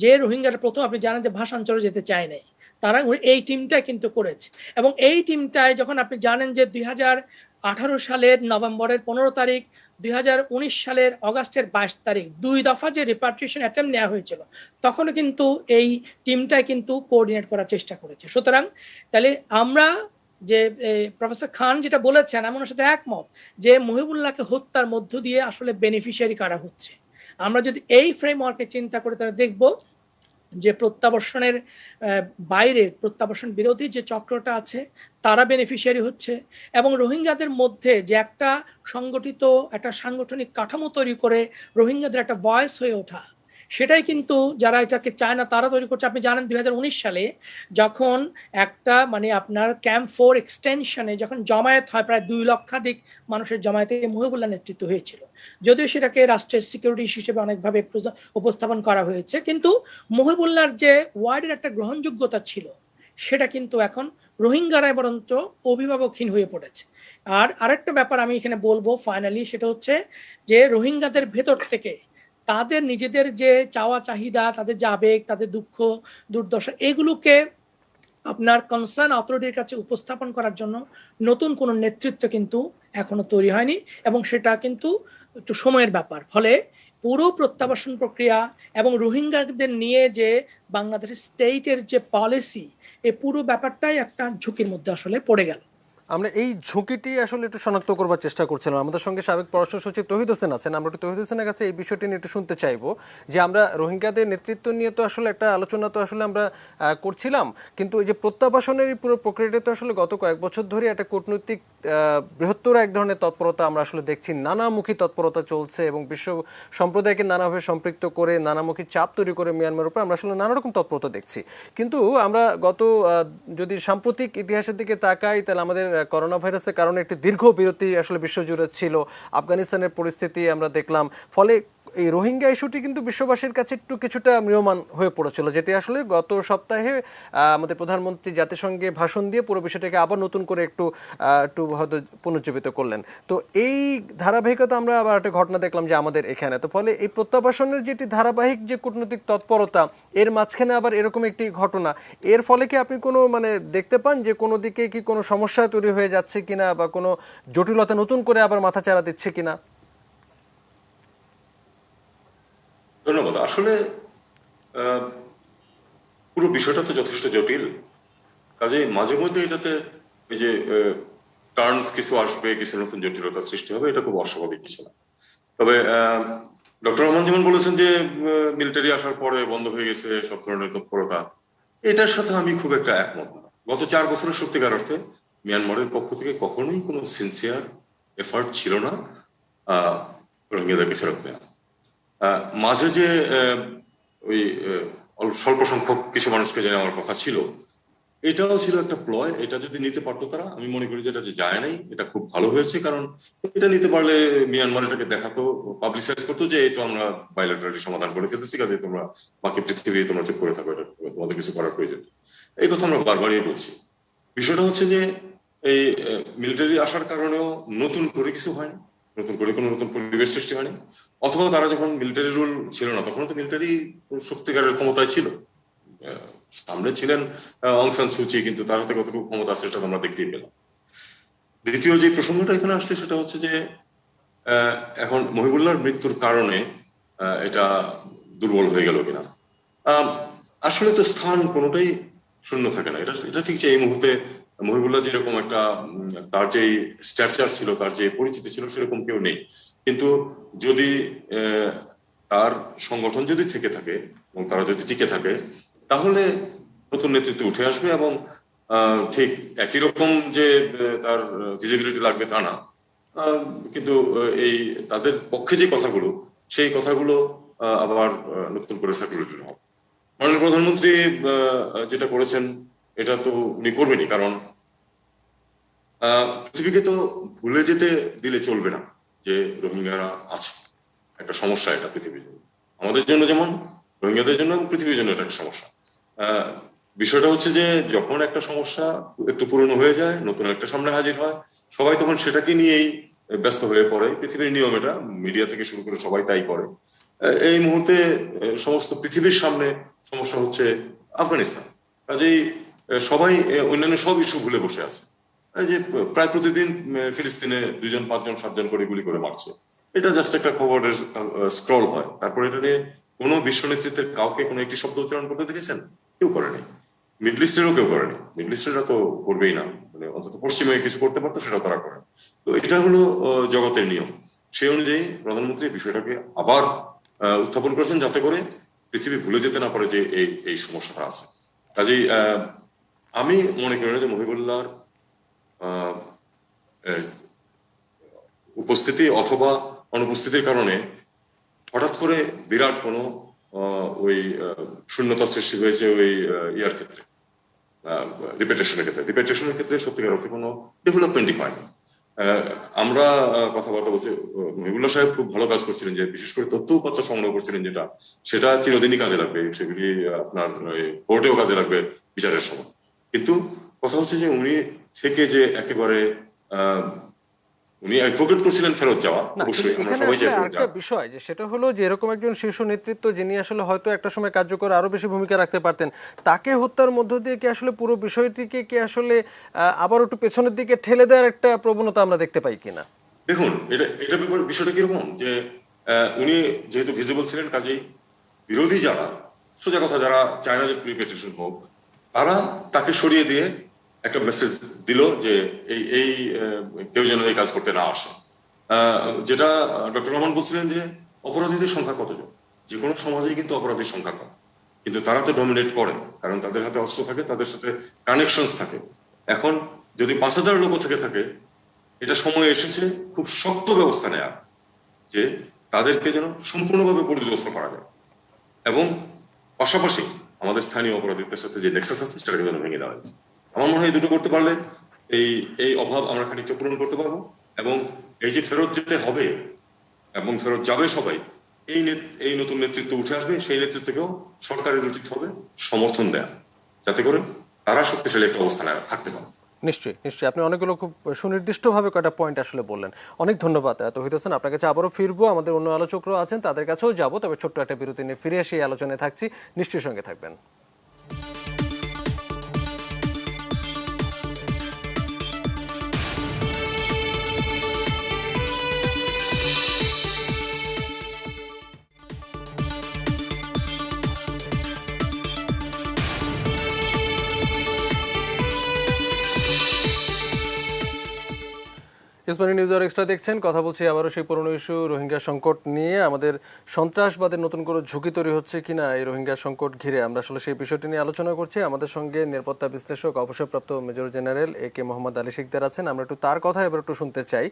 যে রোহিঙ্গারা প্রথম আপনি জানেন যে ভাষাঞ্চলে যেতে চায় নাই, তারা এই টিমটা কিন্তু করেছে। এবং এই টিমটায় যখন আপনি জানেন যে 2018 সালের নভেম্বরের 15 তারিখ, 2019 সালের অগাস্টের 22 তারিখ 2 দফা যে রিপাট্রিয়েশন অ্যাটেম্প নেওয়া হয়েছিল, তখনও কিন্তু এই টিমটাই কিন্তু কোঅর্ডিনেট করার চেষ্টা করেছে। সুতরাং তাহলে আমরা যে প্রফেসর খান যেটা বলেছেন, আমি ওনার সাথে একমত যে মহিবুল্লাহকে হত্যার মধ্য দিয়ে আসলে বেনিফিশিয়ারি কারা হচ্ছে। আমরা যদি এই ফ্রেমওয়ার্কে চিন্তা করে তাহলে দেখব যে প্রত্যাবর্ষণের বাইরে প্রত্যাবর্ষণ বিরোধী যে চক্রটা আছে তারা বেনিফিশিয়ারি হচ্ছে, এবং রোহিঙ্গাদের মধ্যে যে একটা সংগঠিত একটা সাংগঠনিক কাঠামো তৈরি করে রোহিঙ্গাদের একটা ভয়েস হয়ে ওঠা, সেটাই কিন্তু যারা এটাকে চায় না তারা তৈরি করছে। আপনি জানেন 2019 সালে যখন একটা মানে আপনার ক্যাম্প 4 এক্সটেনশনে যখন জমায়েত হয়, প্রায় 2 লক্ষাধিক মানুষের জমায়েতে মহিবুল্লাহ নেতৃত্ব হয়েছিল, যদিও সেটাকে রাষ্ট্রের সিকিউরিটি হিসেবে অনেকভাবে উপস্থাপন করা হয়েছে, কিন্তু মহিবুল্লাহর যে ওয়ার্ডের একটা গ্রহণযোগ্যতা ছিল সেটা কিন্তু এখন রোহিঙ্গারা বরঞ্চ অভিভাবকহীন হয়ে পড়েছে। আর আরেকটা ব্যাপার আমি এখানে বলবো ফাইনালি, সেটা হচ্ছে যে রোহিঙ্গাদের ভেতর থেকে তাদের নিজেদের যে চাওয়া চাহিদা, তাদের যে আবেগ, তাদের দুঃখ দুর্দশা, এগুলোকে আপনার কনসার্ন অথরিটির কাছে উপস্থাপন করার জন্য নতুন কোনো নেতৃত্ব কিন্তু এখনো তৈরি হয়নি, এবং সেটা কিন্তু একটু সময়ের ব্যাপার। ফলে পুরো প্রত্যাবাসন প্রক্রিয়া এবং রোহিঙ্গাদের নিয়ে যে বাংলাদেশের স্টেটের যে পলিসি, এই পুরো ব্যাপারটাই একটা ঝুঁকির মধ্যে আসলে পড়ে গেল। আমরা এই ঝুঁকিটি আসলে একটু শনাক্ত করবার চেষ্টা করছিলাম। আমাদের সঙ্গে সাবেক পররাষ্ট্র সচিব তৌহিদ হোসেন আছেন, আমরা একটু তৌহিদ হোসেনের কাছে এই বিষয়টি নিয়ে একটু শুনতে চাইবো যে আমরা রোহিঙ্গাদের নেতৃত্ব নিয়ে তো আসলে একটা আলোচনা তো আসলে আমরা করছিলাম, কিন্তু এই যে প্রত্যাবাসনের পুরো প্রক্রিয়াটা তো আসলে গত কয়েক বছর ধরে একটা কূটনৈতিক বৃহত্তর এক ধরনের তৎপরতা আমরা আসলে দেখছি, নানামুখী তৎপরতা চলছে এবং বিশ্ব সম্প্রদায়কে নানাভাবে সম্পৃক্ত করে নানামুখী চাপ তৈরি করে মিয়ানমারের উপর আমরা আসলে নানা রকম তৎপরতা দেখছি। কিন্তু আমরা গত যদি সাম্প্রতিক ইতিহাসের দিকে তাকাই তাহলে আমাদের করোনা ভাইরাসের কারণে একটি দীর্ঘ বিরতি আসলে বিশ্বজুড়ে ছিল, আফগানিস্তানের পরিস্থিতি আমরা দেখলাম, ফলে এই রোহিঙ্গা ইস্যুটি কিন্তু বিশ্ববাসীর কাছে একটু কিছুটা ম্রিয়মাণ হয়ে পড়েছিল, যেটি আসলে গত সপ্তাহে আমাদের প্রধানমন্ত্রী জাতিসংঘে ভাষণ দিয়ে পুরো বিষয়টাকে আবার নতুন করে একটু হয়তো পুনর্জীবিত করলেন। তো এই ধারাবাহিকতা আমরা আবার একটা ঘটনা দেখলাম যে আমাদের এখানে, তো ফলে এই প্রত্যাবাসনের যেটি ধারাবাহিক যে কূটনৈতিক তৎপরতা, এর মাঝখানে আবার এরকম একটি ঘটনা, এর ফলে কি আপনি কোনো মানে দেখতে পান যে কোনো দিকে কি কোনো সমস্যা তৈরি হয়ে যাচ্ছে কিনা বা কোনো জটিলতা নতুন করে আবার মাথাচাড়া দিচ্ছে কিনা? ধন্যবাদ। আসলে পুরো বিষয়টা তো যথেষ্ট জটিল, কাজে মাঝে মধ্যে এটাতে এই যে টার্নস কিছু আসবে, কিছু নতুন জটিলতা সৃষ্টি হবে, এটা খুব অস্বাভাবিক কিছু না। তবে ডক্টর রহমান যেমন বলেছেন যে মিলিটারি আসার পরে বন্ধ হয়ে গেছে সব ধরনের তৎপরতা, এটার সাথে আমি খুব একটা একমত না। গত 4 বছরের সত্যিকার অর্থে মিয়ানমারের পক্ষ থেকে কখনোই কোনো সিনসিয়ার এফার্ট ছিল না রোহিঙ্গাদেরকে ফেরত নেওয়া। মাঝে যে ওই স্বল্প সংখ্যক কিছু মানুষকে যে নেওয়ার কথা ছিল, এটাও ছিল একটা প্লয়। এটা যদি নিতে পারতো তারা, আমি মনে করি যে এটা যে যায় নাই এটা খুব ভালো হয়েছে, কারণ এটা নিতে পারলে মিয়ানমার এটাকে দেখাতো, পাবলিসাইজ করতো যে এই তো আমরা বাইলেটারালি সমাধান করে ফেলতেছি, কাজে তোমরা বাকি পৃথিবী তোমরা চুপ করে থাকো, এটা তোমাদের কিছু করার প্রয়োজন। এই কথা আমরা বারবারই বলছি। বিষয়টা হচ্ছে যে এই মিলিটারি আসার কারণেও নতুন করে কিছু হয়নি, নতুন করে কোনো নতুন পরিবেশ সৃষ্টি হয়নি, অথবা তারা যখন মিলিটারি রুল ছিল না তখন তো মিলিটারি সত্যিকারের ক্ষমতায় ছিল, সামনে ছিলেন অং সান সুচি, কিন্তু তার হাতে কতটুকু ক্ষমতা আছে সেটা আমরা দেখতেই পেলাম। দ্বিতীয় যে প্রসঙ্গটা এখানে আসছে সেটা হচ্ছে যে এখন মহিবুল্লাহর মৃত্যুর কারণে এটা দুর্বল হয়ে গেল কিনা। আসলে তো স্থান কোনোটাই শূন্য থাকে না, এটা ঠিক যে এই মুহূর্তে মহিবুল্লাহ যেরকম একটা তার যে স্ট্যাচার ছিল, তার যে পরিচিতি ছিল, সেরকম কেউ নেই। কিন্তু যদি তার সংগঠন যদি থেকে থাকে এবং তারা যদি টিকে থাকে, তাহলে নতুন নেতৃত্ব উঠে আসবে এবং ঠিক একই রকম যে তার ভিজিবিলিটি লাগবে তা না, কিন্তু এই তাদের পক্ষে যে কথাগুলো, সেই কথাগুলো আবার নতুন করে সার্কুলেটেড হবে। মাননীয় প্রধানমন্ত্রী যেটা করেছেন এটা তো উনি করবেনই, কারণ পৃথিবীকে তো ভুলে যেতে দিলে চলবে না যে রোহিঙ্গারা আছে, একটা সমস্যা এটা পৃথিবীর জন্য, আমাদের জন্য যেমন রোহিঙ্গাদের জন্য এবং পৃথিবীর জন্য এটা একটা সমস্যা। বিষয়টা হচ্ছে যে যখন একটা সমস্যা একটু পুরনো হয়ে যায়, নতুন একটা সামনে হাজির হয়, সবাই তখন সেটাকে নিয়েই ব্যস্ত হয়ে পড়ে। পৃথিবীর নিয়ম এটা, মিডিয়া থেকে শুরু করে সবাই তাই করে। এই মুহূর্তে সমস্ত পৃথিবীর সামনে সমস্যা হচ্ছে আফগানিস্তান, কাজেই সবাই অন্যান্য সব ইস্যু ভুলে বসে আছে। যে প্রায় প্রতিদিন ফিলিস্তিনে 2 জন 5 জন 7 জন করে গুলি করে মারছে, এটা জাস্ট একটা খবরের স্ক্রল হয়, তারপরে এটা নিয়ে কোনো বিশ্ব নেতৃত্বের কাউকে কোনো একটি শব্দ উচ্চারণ করতে দেখেছেন? কেউ করেনি। মিডল ইস্টেরও কেউ করেনি, মিডল ইস্টেররা তো করবেই না, মানে অন্তত পশ্চিমে কিছু করতে পারতো সেটা তারা করে। তো এটা হলো জগতের নিয়ম। সেই অনুযায়ী প্রধানমন্ত্রী বিষয়টাকে আবার উত্থাপন করেছেন যাতে করে পৃথিবী ভুলে যেতে না পারে যে এই সমস্যাটা আছে। কাজেই আমি মনে করি না যে মহিবুল্লাহর উপস্থিতি অথবা অনুপস্থিতির কারণে হঠাৎ করে বিরাট কোনো ওই শূন্যতা সৃষ্টি হয়েছে ওই ইয়ার ক্ষেত্রে, রিপেটেশনের ক্ষেত্রে সত্যিকার অর্থে কোনো ডেভেলপমেন্টই হয়নি। আমরা কথাবার্তা বলছি, মহিবুল্লাহ সাহেব খুব ভালো কাজ করছিলেন, যে বিশেষ করে তথ্য উপাত্ত সংগ্রহ করছিলেন, সেটা চিরদিনই কাজে লাগবে, সেগুলি আপনার কোর্টেও কাজে লাগবে বিচারের সময়। কিন্তু কথা হচ্ছে যে উনি থেকে যে একেবারে উনি অ্যাডভোকেট করছিলেন ফেরত যাওয়া, অবশ্যই আমরা সবাই চাই ফেরত যাওয়া। বিষয় যে সেটা হলো যে এরকম একজন শীর্ষ নেতৃত্ব যিনি আসলে হয়তো একটা সময় কার্যকর আরো বেশি ভূমিকা রাখতে পারতেন, তাকে হত্যার মধ্য দিয়ে কি আসলে পুরো বিষয়টিকে কি আসলে আবার একটু পেছনের দিকে ঠেলে দেওয়ার একটা প্রবণতা আমরা দেখতে পাই কিনা? দেখুন, এটা বিষয়টা কিরকম যে উনি যেহেতু ভিজিবল ছিলেন, কাজেই বিরোধী যারা, সোজা কথা যারা চায় না যে রিপেটেশন হোক, তারা তাকে সরিয়ে দিয়ে একটা মেসেজ দিল যে এই কেউ যেন এই কাজ করতে না আসে। যেটা ডক্টর রহমান বলছিলেন যে অপরাধীদের সংখ্যা কতজন, যে কোনো সমাজে কিন্তু অপরাধীর সংখ্যা কম, কিন্তু তারা তো ডমিনেট করে, কারণ তাদের হাতে অস্ত্র থাকে, তাদের সাথে কানেকশনস থাকে। এখন যদি 5,000 লোক থেকে থাকে, এটা সময় এসেছে খুব শক্ত ব্যবস্থা নেওয়া, যে তাদেরকে যেন সম্পূর্ণভাবে পরিদর্শন করা যায়, এবং পাশাপাশি আমাদের স্থানীয় অপরাধীদের সাথে যে নেক্সাস আছে সেটাকে যেন ভেঙে দেওয়া হয়। আমার মনে হয় এই দুটো করতে পারলে এই অভাব আমরা খানিকটা পূরণ করতে পারবো, এবং এই যে ফেরত যেতে হবে এবং ফেরত যাবে সবাই, এই নতুন নেতৃত্ব উঠে আসবে, সেই নেতৃত্বকেও সরকারের উচিত হবে সমর্থন দেয়া, যাতে করে তারা শক্তিশালী একটা অবস্থানে থাকতে পারে। নিশ্চয়ই নিশ্চয়ই, আপনি অনেকগুলো খুব সুনির্দিষ্টভাবে কয়েকটা পয়েন্ট আসলে বললেন। অনেক ধন্যবাদ তৌহিদ হোসেন, আপনার কাছে আবারও ফিরবো, আমাদের অন্য আলোচকরাও আছেন তাদের কাছেও যাব, তবে ছোট্ট একটা বিরতি নিয়ে ফিরে এসে এই আলোচনায় থাকছি, নিশ্চয়ই সঙ্গে থাকবেন। ইসমানি নিউজ আর এক্সট্রা দেখছেন, কথা বলছি আবারও সেই পুরনো ইস্যু রোহিঙ্গা সংকট নিয়ে। আমাদের সন্ত্রাসবাদের নতুন করে ঝুঁকি তৈরি হচ্ছে কিনা এই রোহিঙ্গা সংকট ঘিরে আমরা আসলে সেই বিষয়টি নিয়ে আলোচনা করছি। আমাদের সঙ্গে নিরাপত্তা বিশ্লেষক অবসরপ্রাপ্ত major general AK Mohammad Ali Shikdar আছেন। আমরা একটু তার কথা এবার একটু শুনতে চাই।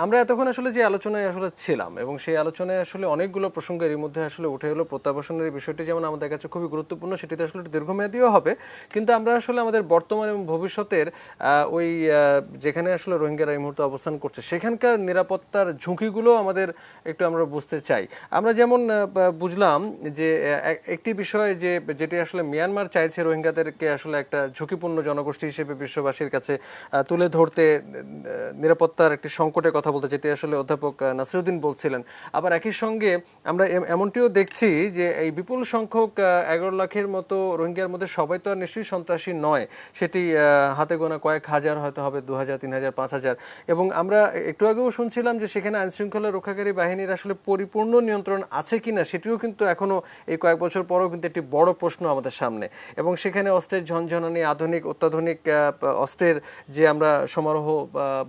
আমরা এতক্ষণ আসলে যে আলোচনায় আসলে ছিলাম, এবং সেই আলোচনায় আসলে অনেকগুলো প্রসঙ্গের মধ্যে আসলে উঠে এলো প্রত্যাবাসনের বিষয়টি, যেমন আমাদের কাছে খুবই গুরুত্বপূর্ণ, সেটিতে আসলে দীর্ঘমেয়াদীও হবে, কিন্তু আমরা আসলে আমাদের বর্তমান এবং ভবিষ্যতের ওই যেখানে আসলে রোহিঙ্গারা এই মুহূর্তে অবস্থান করছে সেখানকার নিরাপত্তার ঝুঁকিগুলো আমাদের একটু আমরা বুঝতে চাই। আমরা যেমন বুঝলাম যে একটি বিষয় যেটি আসলে মিয়ানমার চাইছে রোহিঙ্গাদেরকে আসলে একটা ঝুঁকিপূর্ণ জনগোষ্ঠী হিসেবে বিশ্ববাসীর কাছে তুলে ধরতে, নিরাপত্তার একটি সংকটের কথা বলতে, যেটি আসলে অধ্যাপক নাসিরউদ্দিন বলছিলেন। আবার একই সঙ্গে আমরা এমনটিও দেখছি যে এই বিপুল সংখ্যক 11 লাখের মতো রোহিঙ্গার মধ্যে সবাই তো আর নিশ্চয়ই সন্ত্রাসী নয়, সেটি হাতে গোনা কয়েক হাজার হয়তো হবে, 2000, 3000, 5000, এবং আমরা একটু আগেও শুনছিলাম যে সেখানে আইনশৃঙ্খলা রক্ষাকারী বাহিনীর আসলে পরিপূর্ণ নিয়ন্ত্রণ আছে কিনা, সেটিও কিন্তু এখনো এই কয়েক বছর পরেও কিন্তু একটি বড় প্রশ্ন আমাদের সামনে। এবং সেখানে অস্ত্রের ঝনঝনানি, আধুনিক অত্যাধুনিক অস্ত্রের যে আমরা সমারোহ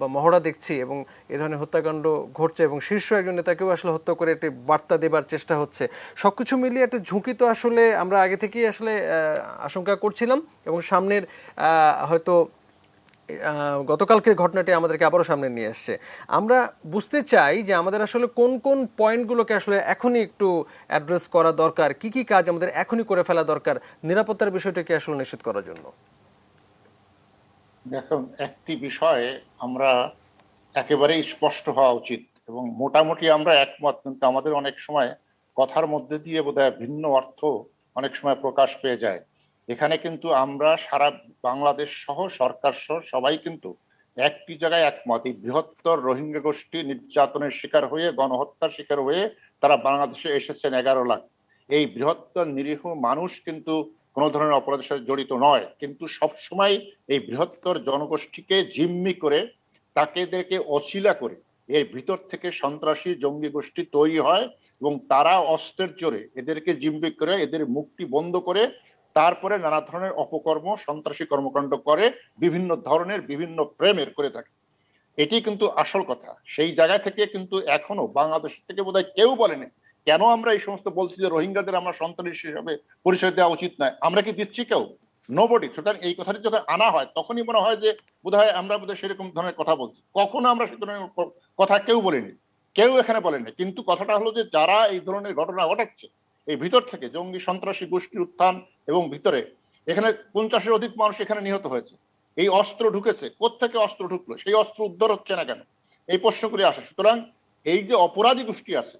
বা মহড়া দেখছি, এবং এ ধরনের হত্যাকাণ্ড ঘটছে, এবং শীর্ষ একজন নেতাকেও আসলে হত্যা করে একটি বার্তা দেবার চেষ্টা হচ্ছে, সবকিছু মিলিয়ে একটা ঝুঁকি তো আসলে আমরা আগে থেকেই আসলে আশঙ্কা করছিলাম, এবং সামনের হয়তো গতকালকের ঘটনাটি আমাদেরকে আবারও সামনে নিয়ে আসছে। আমরা বুঝতে চাই যে আমাদের আসলে কোন কোন পয়েন্টগুলোকে আসলে এখনই একটু অ্যাড্রেস করা দরকার, কি কি কাজ আমাদের এখনই করে ফেলা দরকার নিরাপত্তার বিষয়টাকে আসলে নিশ্চিত করার জন্য। দেখুন, একটি বিষয়ে আমরা একেবারেই স্পষ্ট হওয়া উচিত, এবং মোটামুটি আমরা একমত, কিন্তু আমাদের অনেক সময় কথার মধ্যে দিয়ে বোধহয় ভিন্ন অর্থ অনেক সময় প্রকাশ পেয়ে যায়। এখানে কিন্তু আমরা সারা বাংলাদেশ সহ সরকার সহ সবাই কিন্তু একটি জায়গায় একমত, এই বৃহত্তর রোহিঙ্গা গোষ্ঠী নির্যাতনের শিকার হয়ে, গণহত্যার শিকার হয়ে তারা বাংলাদেশে এসেছেন 11 লাখ। এই বৃহত্তর নিরীহ মানুষ কিন্তু কোনো ধরনের অপরাধের সাথে জড়িত নয়, কিন্তু সবসময় এই বৃহত্তর জনগোষ্ঠীকে জিম্মি করে, তাকেদেরকে অছিলা করে এর ভিতর থেকে সন্ত্রাসী জঙ্গি গোষ্ঠী তৈরি হয়, এবং তারা অস্ত্রের জোরে এদেরকে জিম্মি করে, এদের মুক্তি বন্ধ করে তারপরে নানা ধরনের অপকর্ম, সন্ত্রাসী কর্মকাণ্ড করে, বিভিন্ন ধরনের বিভিন্ন প্রেমের করে থাকে। এটি কিন্তু আসল কথা। সেই জায়গা থেকে কিন্তু এখনো বাংলাদেশ থেকে বোধহয় কেউ বলেনি কেন আমরা এই সমস্ত বলছি যে রোহিঙ্গাদের আমরা সন্ত্রাসী হিসেবে পরিচয় দেওয়া উচিত নয়। আমরা কি দিচ্ছি কেউ? নোবডি। সুতরাং এই কথাটি যখন আনা হয় তখনই মনে হয় যে বোধহয় আমরা বোধহয় সেরকম ধরনের কথা বলছি। কখনো আমরা সে ধরনের কথা কেউ বলিনি, কেউ এখানে বলেনি। কিন্তু কথাটা হলো যে যারা এই ধরনের ঘটনা ঘটাচ্ছে, এই ভিতর থেকে জঙ্গি সন্ত্রাসী গোষ্ঠীর উত্থান, এবং ভিতরে এখানে 50-এর অধিক মানুষ এখানে নিহত হয়েছে। এই অস্ত্র ঢুকেছে, কোত্থেকে অস্ত্র ঢুকলো, সেই অস্ত্র উদ্ধার হচ্ছে না কেন, এই প্রশ্নগুলি আসে। সুতরাং এই যে অপরাধী গোষ্ঠী আছে,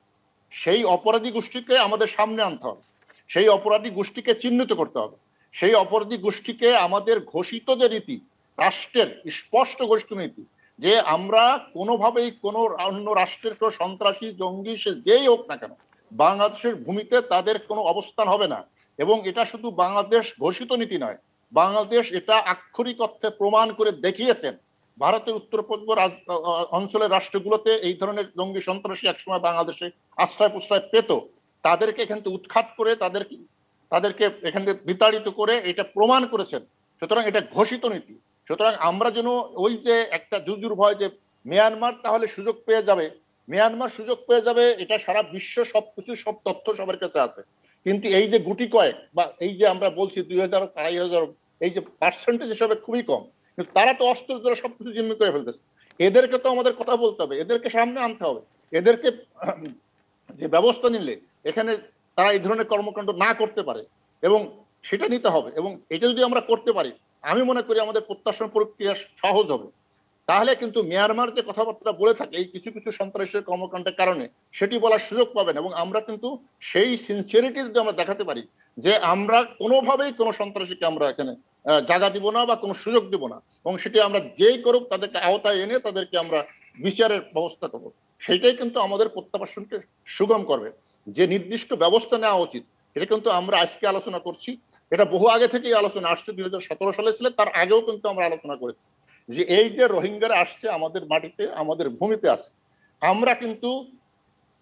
সেই অপরাধী গোষ্ঠীকে আমাদের সামনে আনতে হবে, সেই অপরাধী গোষ্ঠীকে চিহ্নিত করতে হবে, সেই অপরাধী গোষ্ঠীকে আমাদের ঘোষিত যে রীতি, রাষ্ট্রের স্পষ্ট ঘোষিত নীতি, যে আমরা কোনোভাবেই কোনো অন্য রাষ্ট্রের কেউ সন্ত্রাসী জঙ্গি সে যেই হোক না কেন বাংলাদেশের ভূমিতে তাদের কোনো অবস্থান হবে না। এবং এটা শুধু বাংলাদেশ ঘোষিত নীতি নয়, বাংলাদেশ এটা আক্ষরিক অর্থে প্রমাণ করে দেখিয়েছেন। ভারতের উত্তর পূর্ব অঞ্চলের রাষ্ট্রগুলোতে এই ধরনের জঙ্গি সন্ত্রাসী একসময় বাংলাদেশে আশ্রয় প্রশ্রয় পেত, তাদেরকে এখান থেকে উৎখাত করে তাদেরকে এখান থেকে বিতাড়িত করে এটা প্রমাণ করেছেন। সুতরাং এটা ঘোষিত নীতি। সুতরাং আমরা যেন ওই যে একটা জুজুর ভয় যে মিয়ানমার তাহলে সুযোগ পেয়ে যাবে, মিয়ানমার সুযোগ পেয়ে যাবে, এটা সারা বিশ্ব সবকিছু সব তথ্য সবার কাছে আছে। কিন্তু এই যে গুটি কয়েক বা এই যে আমরা বলছি 2000, 2500, এই যে পার্সেন্টেজ হিসাবে খুবই কম, কিন্তু তারা তো অস্ত্র দ্বারা সবকিছু জিম্মি করে ফেলতেছে। এদেরকে তো আমাদের কথা বলতে হবে, এদেরকে সামনে আনতে হবে, এদেরকে যে ব্যবস্থা নিলে এখানে তারা এই ধরনের কর্মকাণ্ড না করতে পারে এবং সেটা নিতে হবে। এবং এটা যদি আমরা করতে পারি, আমি মনে করি আমাদের প্রত্যাশন প্রক্রিয়া সহজ হবে। তাহলে কিন্তু মিয়ানমার যে কথাবার্তা বলে থাকে এই কিছু কিছু সন্ত্রাসের কর্মকাণ্ডের কারণে, সেটি বলার সুযোগ পাবেন এবং আমরা কিন্তু সেই সিনসিয়ারিটি যদি আমরা দেখাতে পারি যে আমরা কোনোভাবেই কোনো সন্ত্রাসীকে আমরা এখানে জায়গা দিব না বা কোনো সুযোগ দিব না, এবং সেটি আমরা যেই করুক তাদেরকে আওতায় এনে তাদেরকে আমরা বিচারের ব্যবস্থা করবো, সেটাই কিন্তু আমাদের প্রত্যাবাসনকে সুগম করবে। যে নির্দিষ্ট ব্যবস্থা নেওয়া উচিত এটা কিন্তু আমরা আজকে আলোচনা করছি, এটা বহু আগে থেকেই আলোচনা আসছে, 2017 সালে ছিল, তার আগেও কিন্তু আমরা আলোচনা করেছি যে এই যে রোহিঙ্গারা আসছে আমাদের মাটিতে, আমাদের ভূমিতে আসছে, আমরা কিন্তু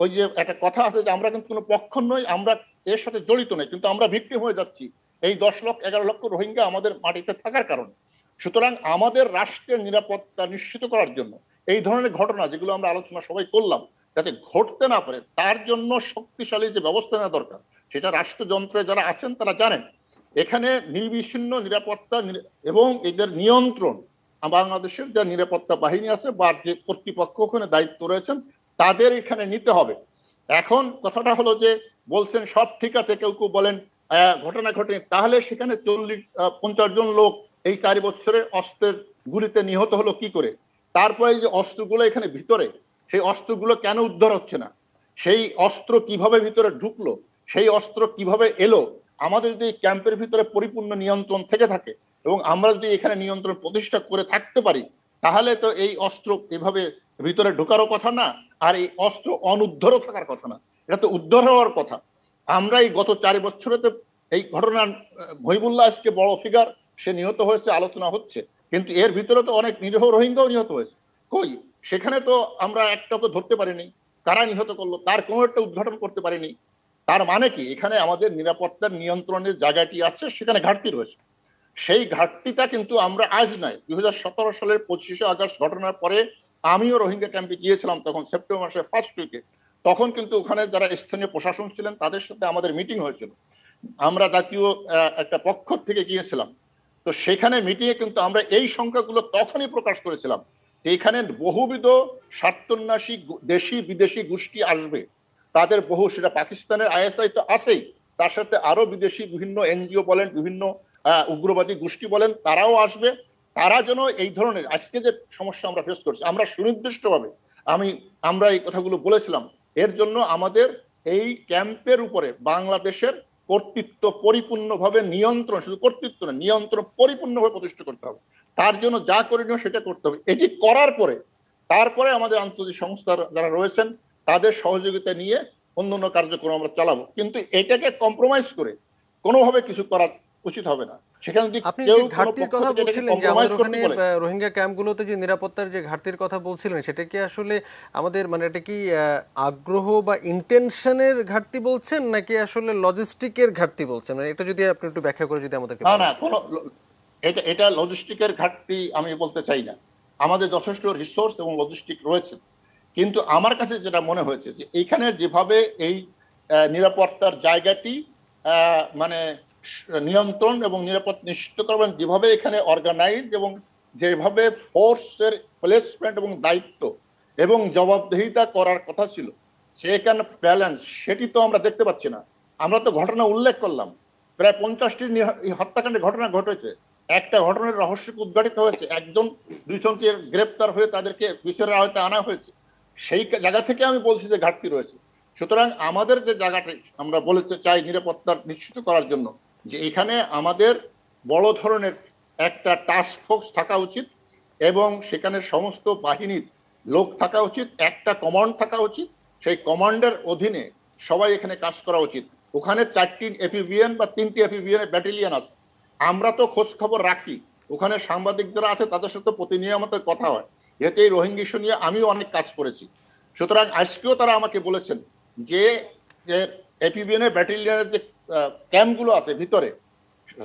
ওই যে একটা কথা আছে যে আমরা কিন্তু কোনো পক্ষ নই, আমরা এর সাথে জড়িত নই, কিন্তু আমরা ভিক্টিম হয়ে যাচ্ছি এই 10 লক্ষ 11 লক্ষ রোহিঙ্গা আমাদের মাটিতে থাকার কারণে। সুতরাং আমাদের রাষ্ট্রের নিরাপত্তা নিশ্চিত করার জন্য এই ধরনের ঘটনা যেগুলো আমরা আলোচনা সবাই করলাম যাতে ঘটতে না পারে, তার জন্য শক্তিশালী যে ব্যবস্থা নেওয়া দরকার সেটা রাষ্ট্রযন্ত্রে যারা আছেন তারা জানেন। এখানে নির্বিচ্ছিন্ন নিরাপত্তা এবং এদের নিয়ন্ত্রণ বাংলাদেশের যে নিরাপত্তা বাহিনী আছে বা যে কর্তৃপক্ষ ওখানে দায়িত্ব রয়েছেন তাদের এখানে নিতে হবে। এখন কথাটা হলো যে বলছেন সব ঠিক আছে, কেউ কেউ বলেন ঘটনা ঘটেনি, তাহলে সেখানে 40-50 জন লোক এই 4 বছরে অস্ত্রের গুলিতে নিহত হলো কি করে? তারপরে যে অস্ত্রগুলো এখানে ভিতরে, সেই অস্ত্রগুলো কেন উদ্ধার হচ্ছে না? সেই অস্ত্র কিভাবে ভিতরে ঢুকলো? সেই অস্ত্র কিভাবে এলো? আমাদের যদি ক্যাম্পের ভিতরে পরিপূর্ণ নিয়ন্ত্রণ থেকে থাকে এবং আমরা যদি এখানে নিয়ন্ত্রণ প্রতিষ্ঠা করে থাকতে পারি, তাহলে তো এই অস্ত্র এভাবে ভিতরে ঢোকারও কথা না, আর এই অস্ত্র অনুদ্ধারও থাকার কথা না, এটা তো উদ্ধার হওয়ার কথা। আমরা এই গত 4 বছরে তো এই ঘটনা, মহিবুল্লাহ আজকে বড় ফিগার, সে নিহত হয়েছে, আলোচনা হচ্ছে, কিন্তু এর ভিতরে তো অনেক নিরীহ রোহিঙ্গাও নিহত হয়েছে। কই সেখানে তো আমরা একটাকে ধরতে পারিনি, কারা নিহত করলো তার কোনো একটা উদ্ঘাটন করতে পারিনি। তার মানে কি এখানে আমাদের নিরাপত্তার নিয়ন্ত্রণের জায়গাটি আছে, সেখানে ঘাটতি রয়েছে। সেই ঘাটতিটা কিন্তু আমরা আজ নয়, 2017 সালের 25শে আগস্ট ঘটনার পরে আমিও রোহিঙ্গা ক্যাম্পে গিয়েছিলাম, তখন সেপ্টেম্বর মাসের ফার্স্ট উইকে। তখন কিন্তু ওখানে যারা স্থানীয় প্রশাসন ছিলেন তাদের সাথে আমাদের মিটিং হয়েছিল, আমরা জাতীয় একটা পক্ষ থেকে গিয়েছিলাম। তো সেখানে মিটিংয়ে কিন্তু আমরা এই সংখ্যাগুলো তখনই প্রকাশ করেছিলাম যে এখানে বহুবিধ স্বার্থন্যাসী দেশি বিদেশি গোষ্ঠী আসবে, তাদের বহু, সেটা পাকিস্তানের আইএসআই তো আছেই, তার সাথে আরো বিদেশি বিভিন্ন এনজিও বলেন, বিভিন্ন উগ্রবাদী গোষ্ঠী বলেন, তারাও আসবে। তারা যেন এই ধরনের আজকে যে সমস্যা আমরা ফেস করছি, আমরা সুনির্দিষ্টভাবে আমরা এই কথাগুলো বলেছিলাম, এর জন্য আমাদের এই ক্যাম্পের উপরে বাংলাদেশের কর্তৃত্ব পরিপূর্ণভাবে নিয়ন্ত্রণ, শুধু কর্তৃত্ব না, নিয়ন্ত্রণ পরিপূর্ণভাবে প্রতিষ্ঠা করতে হবে। তার জন্য যা করণীয় সেটা করতে হবে। এটি করার পরে তারপরে আমাদের আন্তর্জাতিক সংস্থা যারা রয়েছেন তাদের সহযোগিতা নিয়ে অন্যান্য কার্যক্রম আমরা চালাবো, কিন্তু এটাকে কম্প্রোমাইজ করে কোনোভাবে কিছু করা উচিত হবে না। সেখানে যদি আপনি কেউ যে ঘাটতির কথা বলছিলেন যে আমাদের ওখানে রোহিঙ্গা ক্যাম্পগুলোতে যে নিরাপত্তার যে ঘাটতির কথা বলছিলেন, সেটা কি আসলে আমাদের মানে এটা কি আগ্রহ বা ইন্টেনশনের ঘাটতি বলছেন নাকি আসলে লজিস্টিকের ঘাটতি বলছেন? মানে এটা যদি আপনি একটু ব্যাখ্যা করে যদি আমাদেরকে না কোনো এটা লজিস্টিকের ঘাটতি আমি বলতে চাই না, আমাদের যথেষ্ট রিসোর্স এবং লজিস্টিক রয়েছে। কিন্তু আমার কাছে যেটা মনে হয়েছে যে এইখানে যেভাবে এই নিরাপত্তার জায়গাটি মানে নিয়ন্ত্রণ এবং নিরাপত্তা নিশ্চিত করবেন, যেভাবে এখানে অর্গানাইজ এবং যেভাবে ফোর্সের প্লেসমেন্ট এবং দায়িত্ব এবং জবাবদিহিতা করার কথা ছিল, সেখানে ব্যালেন্স সেটি তো আমরা দেখতে পাচ্ছি না। আমরা তো ঘটনা উল্লেখ করলাম, প্রায় 50টি হত্যাকাণ্ডের ঘটনা ঘটেছে, একটা ঘটনার রহস্য উদ্ঘাটিত হয়েছে, 1-2জনকে গ্রেপ্তার হয়ে তাদেরকে বিচারের আওতায় আনা হয়েছে। সেই জায়গা থেকে আমি বলছি যে ঘাটতি রয়েছে। সুতরাং আমাদের যে জায়গাটা আমরা বলতে চাই নিরাপত্তা নিশ্চিত করার জন্য, যে এখানে আমাদের বড় ধরনের একটা টাস্ক ফোর্স থাকা উচিত এবং সেখানে সমস্ত বাহিনীর লোক থাকা উচিত, একটা কমান্ড থাকা উচিত, সেই কমান্ডের অধীনে সবাই এখানে কাজ করা উচিত। ওখানে 4টি এপিবিএন বা 3টি এপিবিএন ব্যাটালিয়ন আছে, আমরা তো খোঁজ খবর রাখি, ওখানে সাংবাদিক যারা আছে তাদের সাথে প্রতিনিয়ত কথা হয়, যেহেতু এই রোহিঙ্গা ইস্যু নিয়ে আমিও অনেক কাজ করেছি। সুতরাং আজকেও তারা আমাকে বলেছেন যে এপিবিএন এর ব্যাটালিয়নের যে ক্যাম্পগুলো আছে ভিতরে,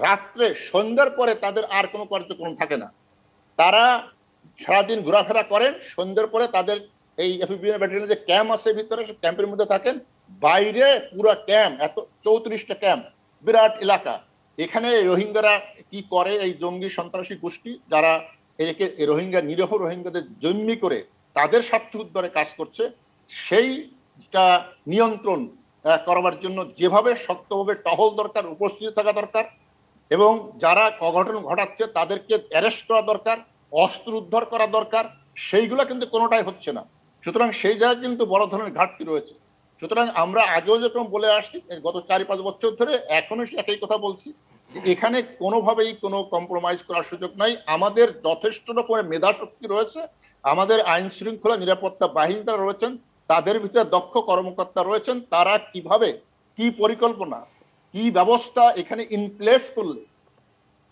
রাত্রে সন্ধ্যার পরে তাদের আর কোনো কার্যক্রম থাকে না, তারা সারাদিন ঘোরাফেরা করেন, সন্ধ্যার পরে তাদের এই এপিবিএন ব্যাটালিয়নের যে ক্যাম্প আছে ভিতরে, ক্যাম্পের মধ্যে থাকেন। বাইরে পুরো ক্যাম্প, এত 34টা ক্যাম্প, বিরাট এলাকা। এখানে রোহিঙ্গারা কি করে, এই জঙ্গি সন্ত্রাসী গোষ্ঠী যারা একে রোহিঙ্গা, নিরীহ রোহিঙ্গাদের জন্মি করে তাদের স্বার্থ উদ্ধারে কাজ করছে, সেইটা নিয়ন্ত্রণ করবার জন্য যেভাবে শক্তভাবে টহল দরকার, উপস্থিত থাকা দরকার, এবং যারা অঘটন ঘটাচ্ছে তাদেরকে অ্যারেস্ট করা দরকার, অস্ত্র উদ্ধার করা দরকার, সেইগুলো কিন্তু কোনোটাই হচ্ছে না। সুতরাং সেই জায়গায় কিন্তু বড় ধরনের ঘাটতি রয়েছে। সুতরাং আমরা আগেও যেরকম বলে আসছি গত 4-5 বছর ধরে, এখনো একই কথা বলছি যে এখানে কোনোভাবেই কোনো কম্প্রোমাইজ করার সুযোগ নাই। আমাদের যথেষ্ট রকমের মেধা শক্তি রয়েছে, আমাদের আইন শৃঙ্খলা নিরাপত্তা বাহিনী যারা রয়েছেন তাদের ভিতরে দক্ষ কর্মকর্তা রয়েছেন, তারা কিভাবে, কি পরিকল্পনা, কি ব্যবস্থা এখানে ইনপ্লেস করলে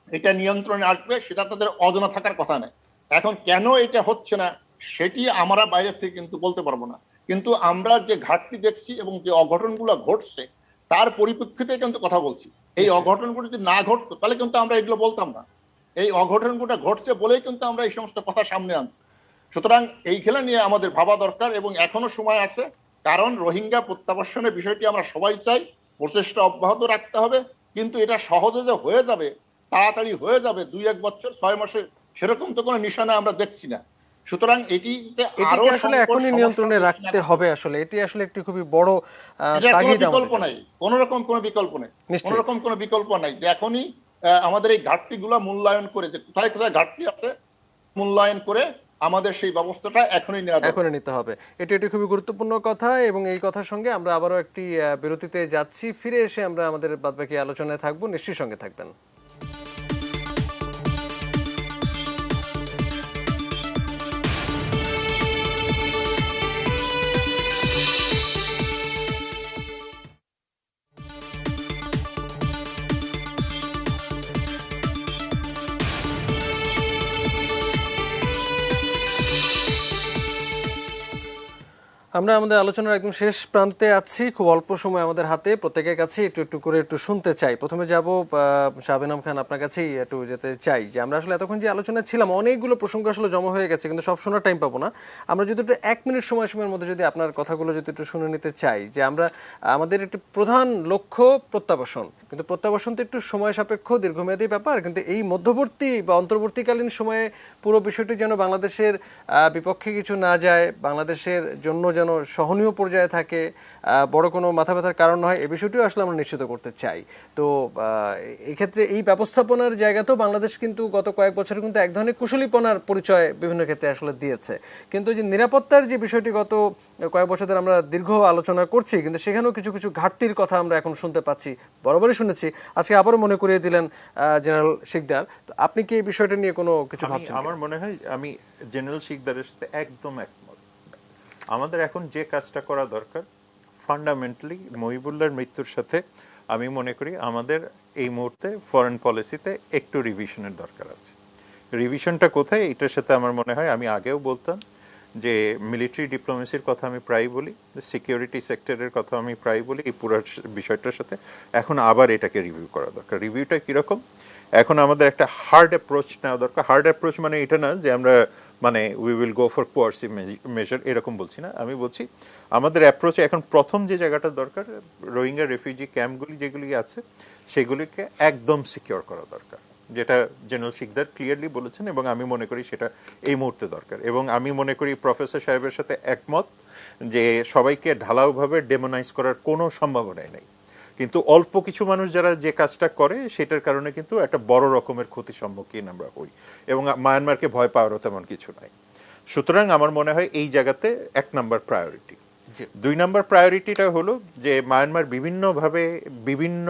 এটা নিয়ন্ত্রণে আসবে সেটা তাদের অজানা থাকার কথা নয়। এখন কেন এটা হচ্ছে না সেটি আমরা বাইরে থেকে কিন্তু বলতে পারবো না, কিন্তু আমরা যে ঘাটতি দেখছি এবং যে অঘটনগুলো ঘটছে তার পরিপ্রেক্ষিতে কিন্তু কথা বলছি। এই অঘটনগুলো যদি না ঘটতো তাহলে কিন্তু আমরা এগুলো বলতাম না। এই অঘটনগুলো ঘটছে বলেই কিন্তু আমরা এই সমস্ত কথা সামনে আনছি। সুতরাং এই খেলা নিয়ে আমাদের ভাবা দরকার এবং এখনো সময় আছে, কারণ রোহিঙ্গা প্রত্যাবাসনের বিষয়টি আমরা সবাই চাই, প্রচেষ্টা অব্যাহত রাখতে হবে, কিন্তু এটা সহজে যে হয়ে যাবে, তাড়াতাড়ি হয়ে যাবে 2-1 বছর 6 মাসে, সেরকম তো কোনো নিশানা আমরা দেখছি না। সুতরাং এটিতে আরো এটিকে আসলে এখনই নিয়ন্ত্রণে রাখতে হবে। আসলে এটি আসলে একটি খুবই বড় তাগিদ বিকল্প আমাদের। নাই, কোন রকম কোনো বিকল্প নেই, কোন রকম কোনো বিকল্প নাই যে এখনই আমাদের এই ঘাটতিগুলো মূল্যায়ন করে, যে কোথায় কোথায় ঘাটতি আছে মূল্যায়ন করে আমাদের সেই ব্যবস্থাটা এখনই নেওয়া দরকার। এখনই নিতে হবে। এটি খুবই গুরুত্বপূর্ণ কথা, এবং এই কথার সঙ্গে আমরা আবারও একটি বিরতিতে যাচ্ছি। ফিরে এসে আমরা আমাদের বাদবাকি আলোচনায় থাকবো, নিশ্চয়ই সঙ্গে থাকবেন। আমরা আমাদের আলোচনার একদম শেষ প্রান্তে আছি, খুব অল্প সময় আমাদের হাতে। প্রত্যেকের কাছে একটু একটু করে একটু শুনতে চাই। প্রথমে যাব শাহবেনাম খান, আপনার কাছেই একটু যেতে চাই যে আমরা আসলে এতক্ষণ যে আলোচনা ছিলাম অনেকগুলো প্রসঙ্গ আসলে জমা হয়ে গেছে, কিন্তু সব শোনার টাইম পাবো না। আমরা যদি একটু 1 মিনিট সময়ের মধ্যে যদি আপনার কথাগুলো যদি একটু শুনে নিতে চাই, যে আমরা আমাদের একটি প্রধান লক্ষ্য প্রত্যাবাসন, কিন্তু প্রত্যাবাসন তো একটু সময় সাপেক্ষ, দীর্ঘমেয়াদী ব্যাপার, কিন্তু এই মধ্যবর্তী বা অন্তর্বর্তীকালীন সময়ে পুরো বিষয়টি যেন বাংলাদেশের বিপক্ষে কিছু না যায়, বাংলাদেশের জন্য যেন সহনীয় পর্যায়ে থাকে, বড় কোনো মাথা ব্যথার কারণ হয়, এই বিষয়টিও আসলে আমরা নিশ্চিত করতে চাই। তো এক্ষেত্রে এই ব্যবস্থাপনার জায়গাতেও বাংলাদেশ কিন্তু গত কয়েক বছরে কিন্তু এক ধরনের কুশলীপনার পরিচয় বিভিন্ন ক্ষেত্রে আসলে দিয়েছে। কিন্তু যে নিরাপত্তার যে বিষয়টি গত কয়েক বছর ধরে আমরা দীর্ঘ আলোচনা করছি, কিন্তু সেখানেও কিছু কিছু ঘাটতির কথা আমরা এখন শুনতে পাচ্ছি, বরাবরই শুনেছি। আজকে আবারও মনে করিয়ে দিলেন জেনারেল শিকদার। আপনি কি এই বিষয়টা নিয়ে কোনো কিছু ভাবছেন? আমার মনে হয় আমি জেনারেল শিকদারের সাথে একদম একমত। আমাদের এখন যে কাজটা করা দরকার, ফান্ডামেন্টালি মহিবুল্লাহর মৃত্যুর সাথে আমি মনে করি আমাদের এই মুহূর্তে ফরেন পলিসিতে একটু রিভিশনের দরকার আছে। রিভিশনটা কোথায়? এটার সাথে আমার মনে হয়, আমি আগেও বলতাম যে মিলিটারি ডিপ্লোমেসির কথা আমি প্রায় বলি, সিকিউরিটি সেক্টরের কথা আমি প্রায় বলি, এই পুরো বিষয়টার সাথে এখন আবার এটাকে রিভিউ করা দরকার। রিভিউটা কীরকম? এখন আমাদের একটা হার্ড অ্যাপ্রোচ নেওয়া দরকার। হার্ড অ্যাপ্রোচ মানে এটা না যে আমরা মানে we will go for coercive measure, এরকম বলছি না। আমি বলছি আমাদের অ্যাপ্রোচে এখন প্রথম যে জায়গাটা দরকার, রোহিঙ্গা রেফিউজি ক্যাম্পগুলি যেগুলি আছে সেগুলিকে একদম সিকিউর করা দরকার, যেটা জেনারেল শিকদার ক্লিয়ারলি বলেছেন, এবং আমি মনে করি সেটা এই মুহূর্তে দরকার। এবং আমি মনে করি প্রফেসর সাহেবের সাথে একমত যে সবাইকে ঢালাওভাবে ডেমোনাইজ করার কোনো সম্ভাবনাই নেই, কিন্তু অল্প কিছু মানুষ যারা যে কাজটা করে সেটার কারণে কিন্তু একটা বড় রকমের ক্ষতির সম্মুখীন আমরা হই, এবং মায়ানমারকে ভয় পাওয়ারও তেমন কিছু নাই। সুতরাং আমার মনে হয় এই জায়গাতে 1 নাম্বার প্রায়োরিটি। 2 নাম্বার প্রায়োরিটিটা হলো যে মায়ানমার বিভিন্নভাবে বিভিন্ন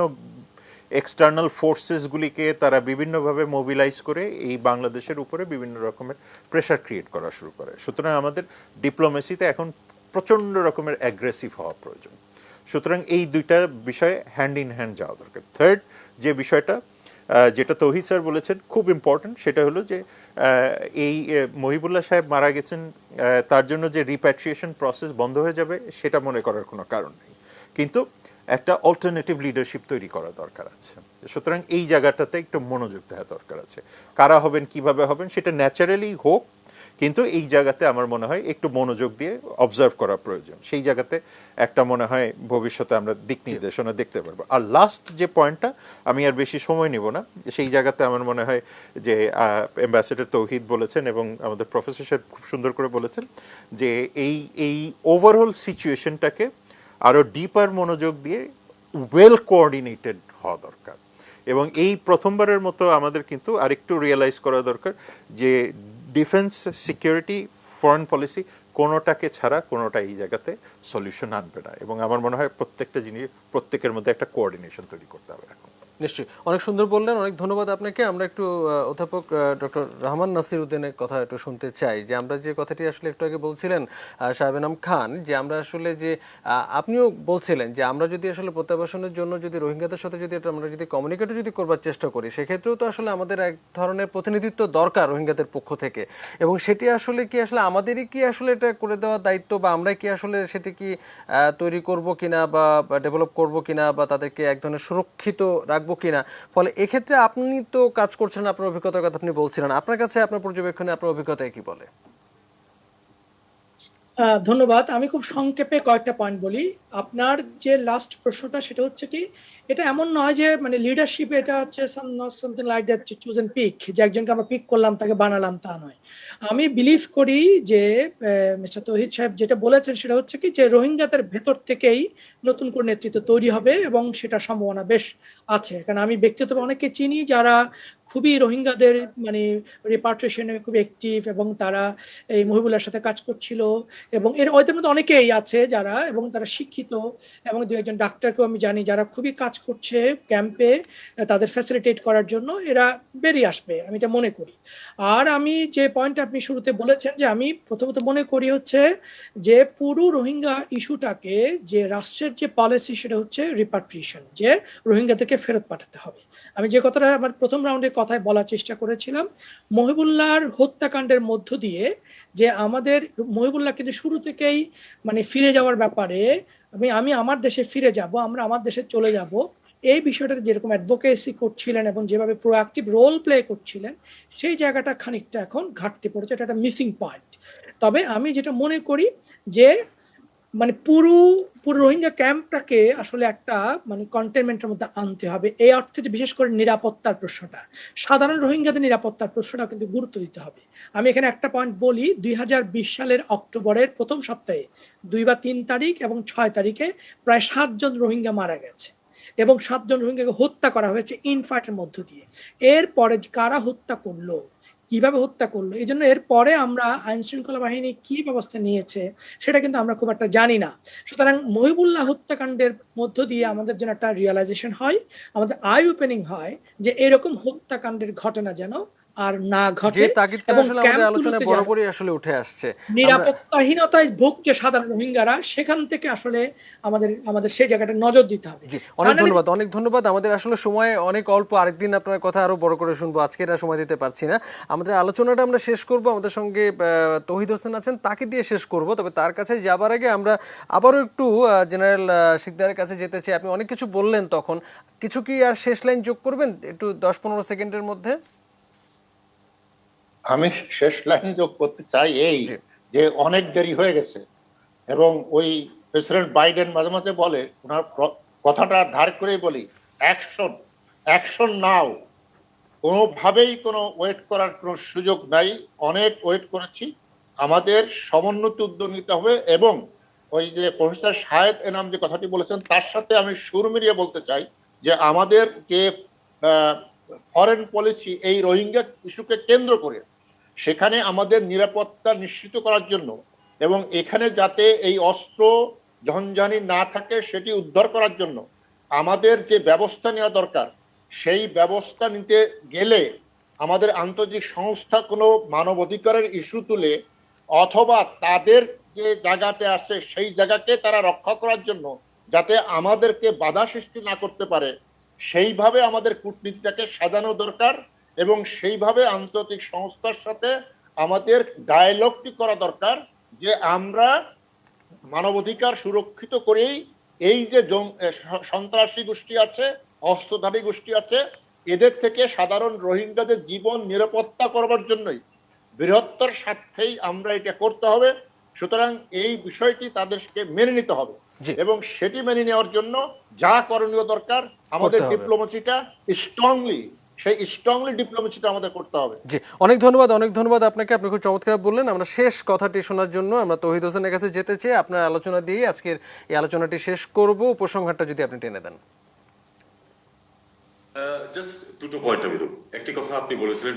এক্সটার্নাল ফোর্সেসগুলিকে তারা বিভিন্নভাবে মোবিলাইজ করে এই বাংলাদেশের উপরে বিভিন্ন রকমের প্রেশার ক্রিয়েট করা শুরু করে। সুতরাং আমাদের ডিপ্লোমেসিতে এখন প্রচণ্ড রকমের অ্যাগ্রেসিভ হওয়া প্রয়োজন। সুতরাং এই দুইটা বিষয়ে হ্যান্ড ইন হ্যান্ড যাওয়া দরকার। থার্ড যে বিষয়টা, যেটা তৌহিদ স্যার বলেছেন খুব ইম্পর্টেন্ট, সেটা হলো যে এই মহিবুল্লাহ সাহেব মারা গেছেন, তার জন্য যে রিপ্যাট্রিয়েশন প্রসেস বন্ধ হয়ে যাবে সেটা মনে করার কোনো কারণ নেই, কিন্তু একটা অল্টারনেটিভ লিডারশিপ তৈরি করা দরকার আছে। সুতরাং এই জায়গাটাতে একটু মনোযোগ দেওয়া দরকার আছে। কারা হবেন, কিভাবে হবেন, সেটা ন্যাচারালি হোক, কিন্তু এই জায়গাতে আমার মনে হয় একটু মনোযোগ দিয়ে অবজার্ভ করা প্রয়োজন, সেই জায়গাতে একটা মনে হয় ভবিষ্যতে আমরা দিক নির্দেশনা দেখতে পারবো। আর লাস্ট যে পয়েন্টটা, আমি আর বেশি সময় নিব না, সেই জায়গাতে আমার মনে হয় যে অ্যাম্বাসেডর তৌহিদ বলেছেন এবং আমাদের প্রফেসর সাহেব খুব সুন্দর করে বলেছেন যে এই ওভারঅল সিচুয়েশনটাকে আরও ডিপার মনোযোগ দিয়ে ওয়েল কোঅর্ডিনেটেড হওয়া দরকার। এবং এই প্রথমবারের মতো আমাদের কিন্তু আরেকটু রিয়েলাইজ করা দরকার যে ডিফেন্স, সিকিউরিটি, ফরেন পলিসি কোনোটাকে ছাড়া কোনোটা এই জায়গাতে সলিউশন আনবে না। এবং আমার মনে হয় প্রত্যেকটা জিনিস, প্রত্যেকের মধ্যে একটা কোঅর্ডিনেশন তৈরি করতে হবে এখন। নিশ্চয়ই, অনেক সুন্দর বললেন, অনেক ধন্যবাদ আপনাকে। আমরা একটু অধ্যাপক ডক্টর রহমান নাসির উদ্দিনের কথা একটু শুনতে চাই, যে আমরা যে কথাটি আসলে একটু আগে বলছিলেন শাহবেনাম খান, যে আমরা আসলে যে আপনিও বলছিলেন যে আমরা যদি আসলে প্রত্যাবাসনের জন্য যদি রোহিঙ্গাদের সাথে যদি আমরা যদি কমিউনিকেট যদি করবার চেষ্টা করি, সেক্ষেত্রেও তো আসলে আমাদের এক ধরনের প্রতিনিধিত্ব দরকার রোহিঙ্গাদের পক্ষ থেকে, এবং সেটি আসলে কি আসলে আমাদেরই কি আসলে এটা করে দেওয়ার দায়িত্ব, বা আমরা কি আসলে সেটি কি তৈরি করব কিনা বা ডেভেলপ করব কিনা, বা তাদেরকে এক ধরনের সুরক্ষিত রাখবো কিনা। ফলে এক্ষেত্রে আপনি তো কাজ করছেন, আপনার অভিজ্ঞতার কথা আপনি বলছিলেন, আপনার কাছে আপনার পর্যবেক্ষণে আপনার অভিজ্ঞতায় কি বলে? ধন্যবাদ। আমি খুব সংক্ষেপে কয়েকটা পয়েন্ট বলি। আপনার যে লাস্ট প্রশ্নটা, সেটা হচ্ছে কি, এটা এমন নয় যে মানে লিডারশিপ এটা হচ্ছে something like that choose and pick, যে একজনকে আমরা পিক করলাম তাকে বানালাম, তা নয়। আমি বিলিভ করি যে মিস্টার তৌহিদ সাহেব যেটা বলেছেন সেটা হচ্ছে কি, যে রোহিঙ্গাদের ভেতর থেকেই নতুন করে নেতৃত্ব তৈরি হবে, এবং সেটা সম্ভাবনা বেশ আছে। কারণ আমি ব্যক্তিগতভাবে অনেককে চিনি যারা খুবই রোহিঙ্গাদের মানে রিপার্টেশনে খুব অ্যাক্টিভ, এবং তারা এই মহিবুল্লাহর সাথে কাজ করছিল, এবং ওদের মধ্যে অনেকেই আছে যারা, এবং তারা শিক্ষিত, এবং দু একজন ডাক্তারকেও আমি জানি যারা খুবই কাজ করছে ক্যাম্পে তাদের ফ্যাসিলিটেট করার জন্য। এরা বেরিয়ে আসবে, আমি এটা মনে করি। আর আমি যে পয়েন্ট আপনি শুরুতে বলেছেন, যে আমি প্রথমত মনে করি হচ্ছে যে পুরো রোহিঙ্গা ইস্যুটাকে যে রাষ্ট্রের যে পলিসি, সেটা হচ্ছে রিপাট্রিয়েশন, যে রোহিঙ্গাদেরকে ফেরত পাঠাতে হবে। আমি যে কথাটা আমার প্রথম রাউন্ডের কথায় বলার চেষ্টা করেছিলাম, মহিবুল্লাহর হত্যাকাণ্ডের মধ্য দিয়ে যে আমাদের মহিবুল্লাহ কিন্তু শুরু থেকেই মানে ফিরে যাওয়ার ব্যাপারে, আমি আমার দেশে ফিরে যাব, আমরা আমার দেশে চলে যাব, এই বিষয়টাতে যেরকম অ্যাডভোকেসি করছিলেন এবং যেভাবে প্রোঅ্যাক্টিভ রোল প্লে করছিলেন, সেই জায়গাটা খানিকটা এখন ঘাটতি পড়েছে, এটা একটা মিসিং পয়েন্ট। তবে আমি যেটা মনে করি যে মানে পুরো পুরো রোহিঙ্গা ক্যাম্পটাকে আসলে একটা মানে কন্টেনমেন্টের মধ্যে আনতে হবে, এই অর্থে যে বিশেষ করে নিরাপত্তার প্রশ্নটা, সাধারণ রোহিঙ্গাদের নিরাপত্তার প্রশ্নটা কিন্তু গুরুত্ব দিতে হবে। আমি এখানে একটা পয়েন্ট বলি, 2020 সালের অক্টোবরের প্রথম সপ্তাহে 2 বা 3 তারিখ এবং 6 তারিখে প্রায় 7 জন রোহিঙ্গা মারা গেছে, এবং 7 জন রোহিঙ্গাকে হত্যা করা হয়েছে ইনফাইটের মধ্য দিয়ে। এরপরে কারা হত্যা করলো, কিভাবে হত্যা করলো, এই জন্য এরপরে আমরা আইন শৃঙ্খলা বাহিনী কি ব্যবস্থা নিয়েছে সেটা কিন্তু আমরা খুব একটা জানি না। সুতরাং মহিবুল্লাহ হত্যাকাণ্ডের মধ্য দিয়ে আমাদের যেন একটা রিয়েলাইজেশন হয়, আমাদের আই ওপেনিং হয়, যে এরকম হত্যাকাণ্ডের ঘটনা যেন আর না যে ঘটে, তাগিদটা এবং আসলে আমাদের আলোচনায় ক্যাম্পগুলোতে বরাবরই আসলে উঠে আসছে। আমরা নিরাপত্তাহীনতায় ভুগছে সাধারণ রোহিঙ্গারা, সেখান থেকে আসলে আমাদের আমাদের সেই জায়গাটা নজর দিতে হবে। জি, অনেক ধন্যবাদ, অনেক ধন্যবাদ। আমাদের আসলে সময় অনেক অল্প, আরেকদিন আপনার কথা আরো বড় করে শুনবো, আজকে এটা সময় দিতে পারছি না। আমাদের আলোচনাটা আমরা শেষ করব, আমাদের সঙ্গে তৌহিদ হোসেন আছেন, তাকে দিয়ে শেষ করব। তবে তার কাছে যাবার আগে আমরা আবারও একটু জেনারেল শিকদারের কাছে যেতে চাই। আপনি অনেক কিছু বললেন, তখন কিছু কি আর শেষ লাইন যোগ করবেন একটু 10-15 সেকেন্ডের মধ্যে? আমি শেষ লাইন যোগ করতে চাই এই, যে অনেক দেরি হয়ে গেছে, এবং ওই প্রেসিডেন্ট বাইডেন মাঝে মাঝে বলে, ওনার কথাটা ধার করেই বলি, অ্যাকশন, অ্যাকশন নাও। কোনোভাবেই কোনো ওয়েট করার কোনো সুযোগ নাই, অনেক ওয়েট করেছি। আমাদের সমন্বিত উদ্যোগ নিতে হবে, এবং ওই যে প্রফেসর শাহেদ এনাম যে কথাটি বলেছেন, তার সাথে আমি সুর মিলিয়ে বলতে চাই যে আমাদের যে ফরেন পলিসি এই রোহিঙ্গা ইস্যুকে কেন্দ্র করে, সেখানে আমাদের নিরাপত্তা নিশ্চিত করার জন্য, এবং এখানে যাতে এই অস্ত্র ঝঞ্ঝানি না থাকে সেটি উদ্ধার করার জন্য আমাদের যে ব্যবস্থা নেওয়া দরকার, সেই ব্যবস্থা নিতে গেলে আমাদের আন্তর্জাতিক সংস্থা কোনো মানবাধিকারের ইস্যু তুলে, অথবা তাদের যে জায়গাতে আছে সেই জায়গাকে তারা রক্ষা করার জন্য যাতে আমাদেরকে বাধা সৃষ্টি না করতে পারে, সেইভাবে আমাদের কূটনীতিটাকে সাজানো দরকার, এবং সেইভাবে আন্তর্জাতিক সংস্থার সাথে আমাদের ডায়ালগটি করা দরকার, যে আমরা মানবাধিকার সুরক্ষিত করেই এই যে সন্ত্রাসী গোষ্ঠী আছে, অস্ত্রধারী গোষ্ঠী আছে, এদের থেকে সাধারণ রোহিঙ্গাদের জীবন নিরাপত্তা করবার জন্যই বৃহত্তর স্বার্থেই আমরা এটা করতে হবে। সুতরাং এই বিষয়টি তাদেরকে মেনে নিতে হবে জি। এবং সেটি মেনে নেওয়ার জন্য যা করণীয় দরকার আমাদের করতে হবে। ডিপ্লোমেসিটা স্ট্রংলি ডিপ্লোমেসিটা আমাদের করতে হবে। জি, অনেক ধন্যবাদ আপনাকে। আপনি খুব চমৎকার বললেন। আমরা শেষ কথাটি শোনার জন্য আমরা তৌহিদ হোসেনের কাছে যেতে চাই। আপনার আলোচনা দিয়ে আজকের এই আলোচনাটি শেষ করব। উপসংহারটা যদি আপনি টেনে দেন। জাস্ট দুটো পয়েন্ট আমি দেবো। একটি কথা আপনি বলেছিলেন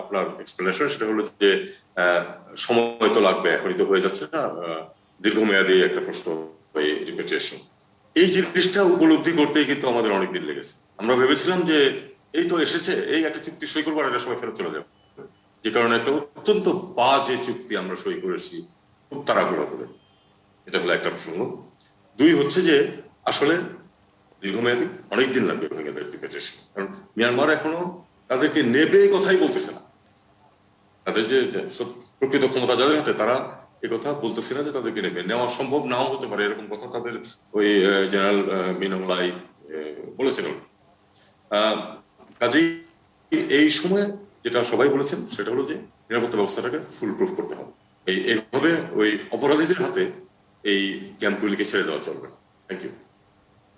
আপনার এক্সপ্লেনেশন, সেটা হলো যে সময় তো লাগবে, এখনই তো হয়ে যাচ্ছে না, দীর্ঘমেয়াদী একটা প্রশ্ন রিপেটেশন। এই জিনিসটা উপলব্ধি করতেই কিন্তু আমাদের অনেক দিন লেগেছে। আমরা ভেবেছিলাম যে এই তো এসেছে, এই একটা চুক্তি সই করবার একটা সময় ফেরত চলে যাবে, যে কারণে একটা অত্যন্ত বাজে চুক্তি আমরা সই করেছি খুব তাড়াহুড়ো করে। এটা হলো একটা প্রসঙ্গ। দুই হচ্ছে যে আসলে দীর্ঘমেয়াদী অনেকদিন লাগবে রোহিঙ্গাদের রিপেটেশন, কারণ মিয়ানমার এখনো তাদেরকে নেবে কথাই বলতেছে না। তাদের যে প্রকৃত ক্ষমতা যাদের হাতে, তারা এ কথা বলতেছে না যে তাদেরকে নেবে। নেওয়া সম্ভব নাও হতে পারে, এরকম কথা তাদের ওই জেনারেল মিনংলাই বলেছিলেন। কাজেই এই সময় যেটা সবাই বলেছেন সেটা হলো যে নিরাপত্তা ব্যবস্থাটাকে ফুল প্রুফ করতে হবে। এইভাবে ওই অপরাধীদের হাতে এই ক্যাম্পগুলিকে ছেড়ে দেওয়া চলবে না। Thank you.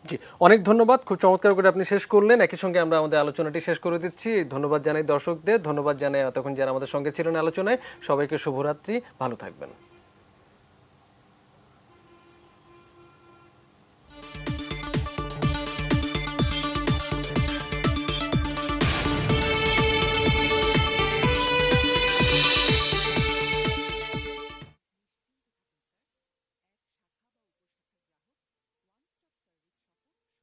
জি, অনেক ধন্যবাদ। খুব চমৎকার করে আপনি শেষ করলেন। একই সঙ্গে আমরা আমাদের আলোচনাটি শেষ করে দিচ্ছি। ধন্যবাদ জানাই দর্শকদের, ধন্যবাদ জানাই এতক্ষণ যারা আমাদের সঙ্গে ছিলেন আলোচনায়। সবাইকে শুভরাত্রি, ভালো থাকবেন।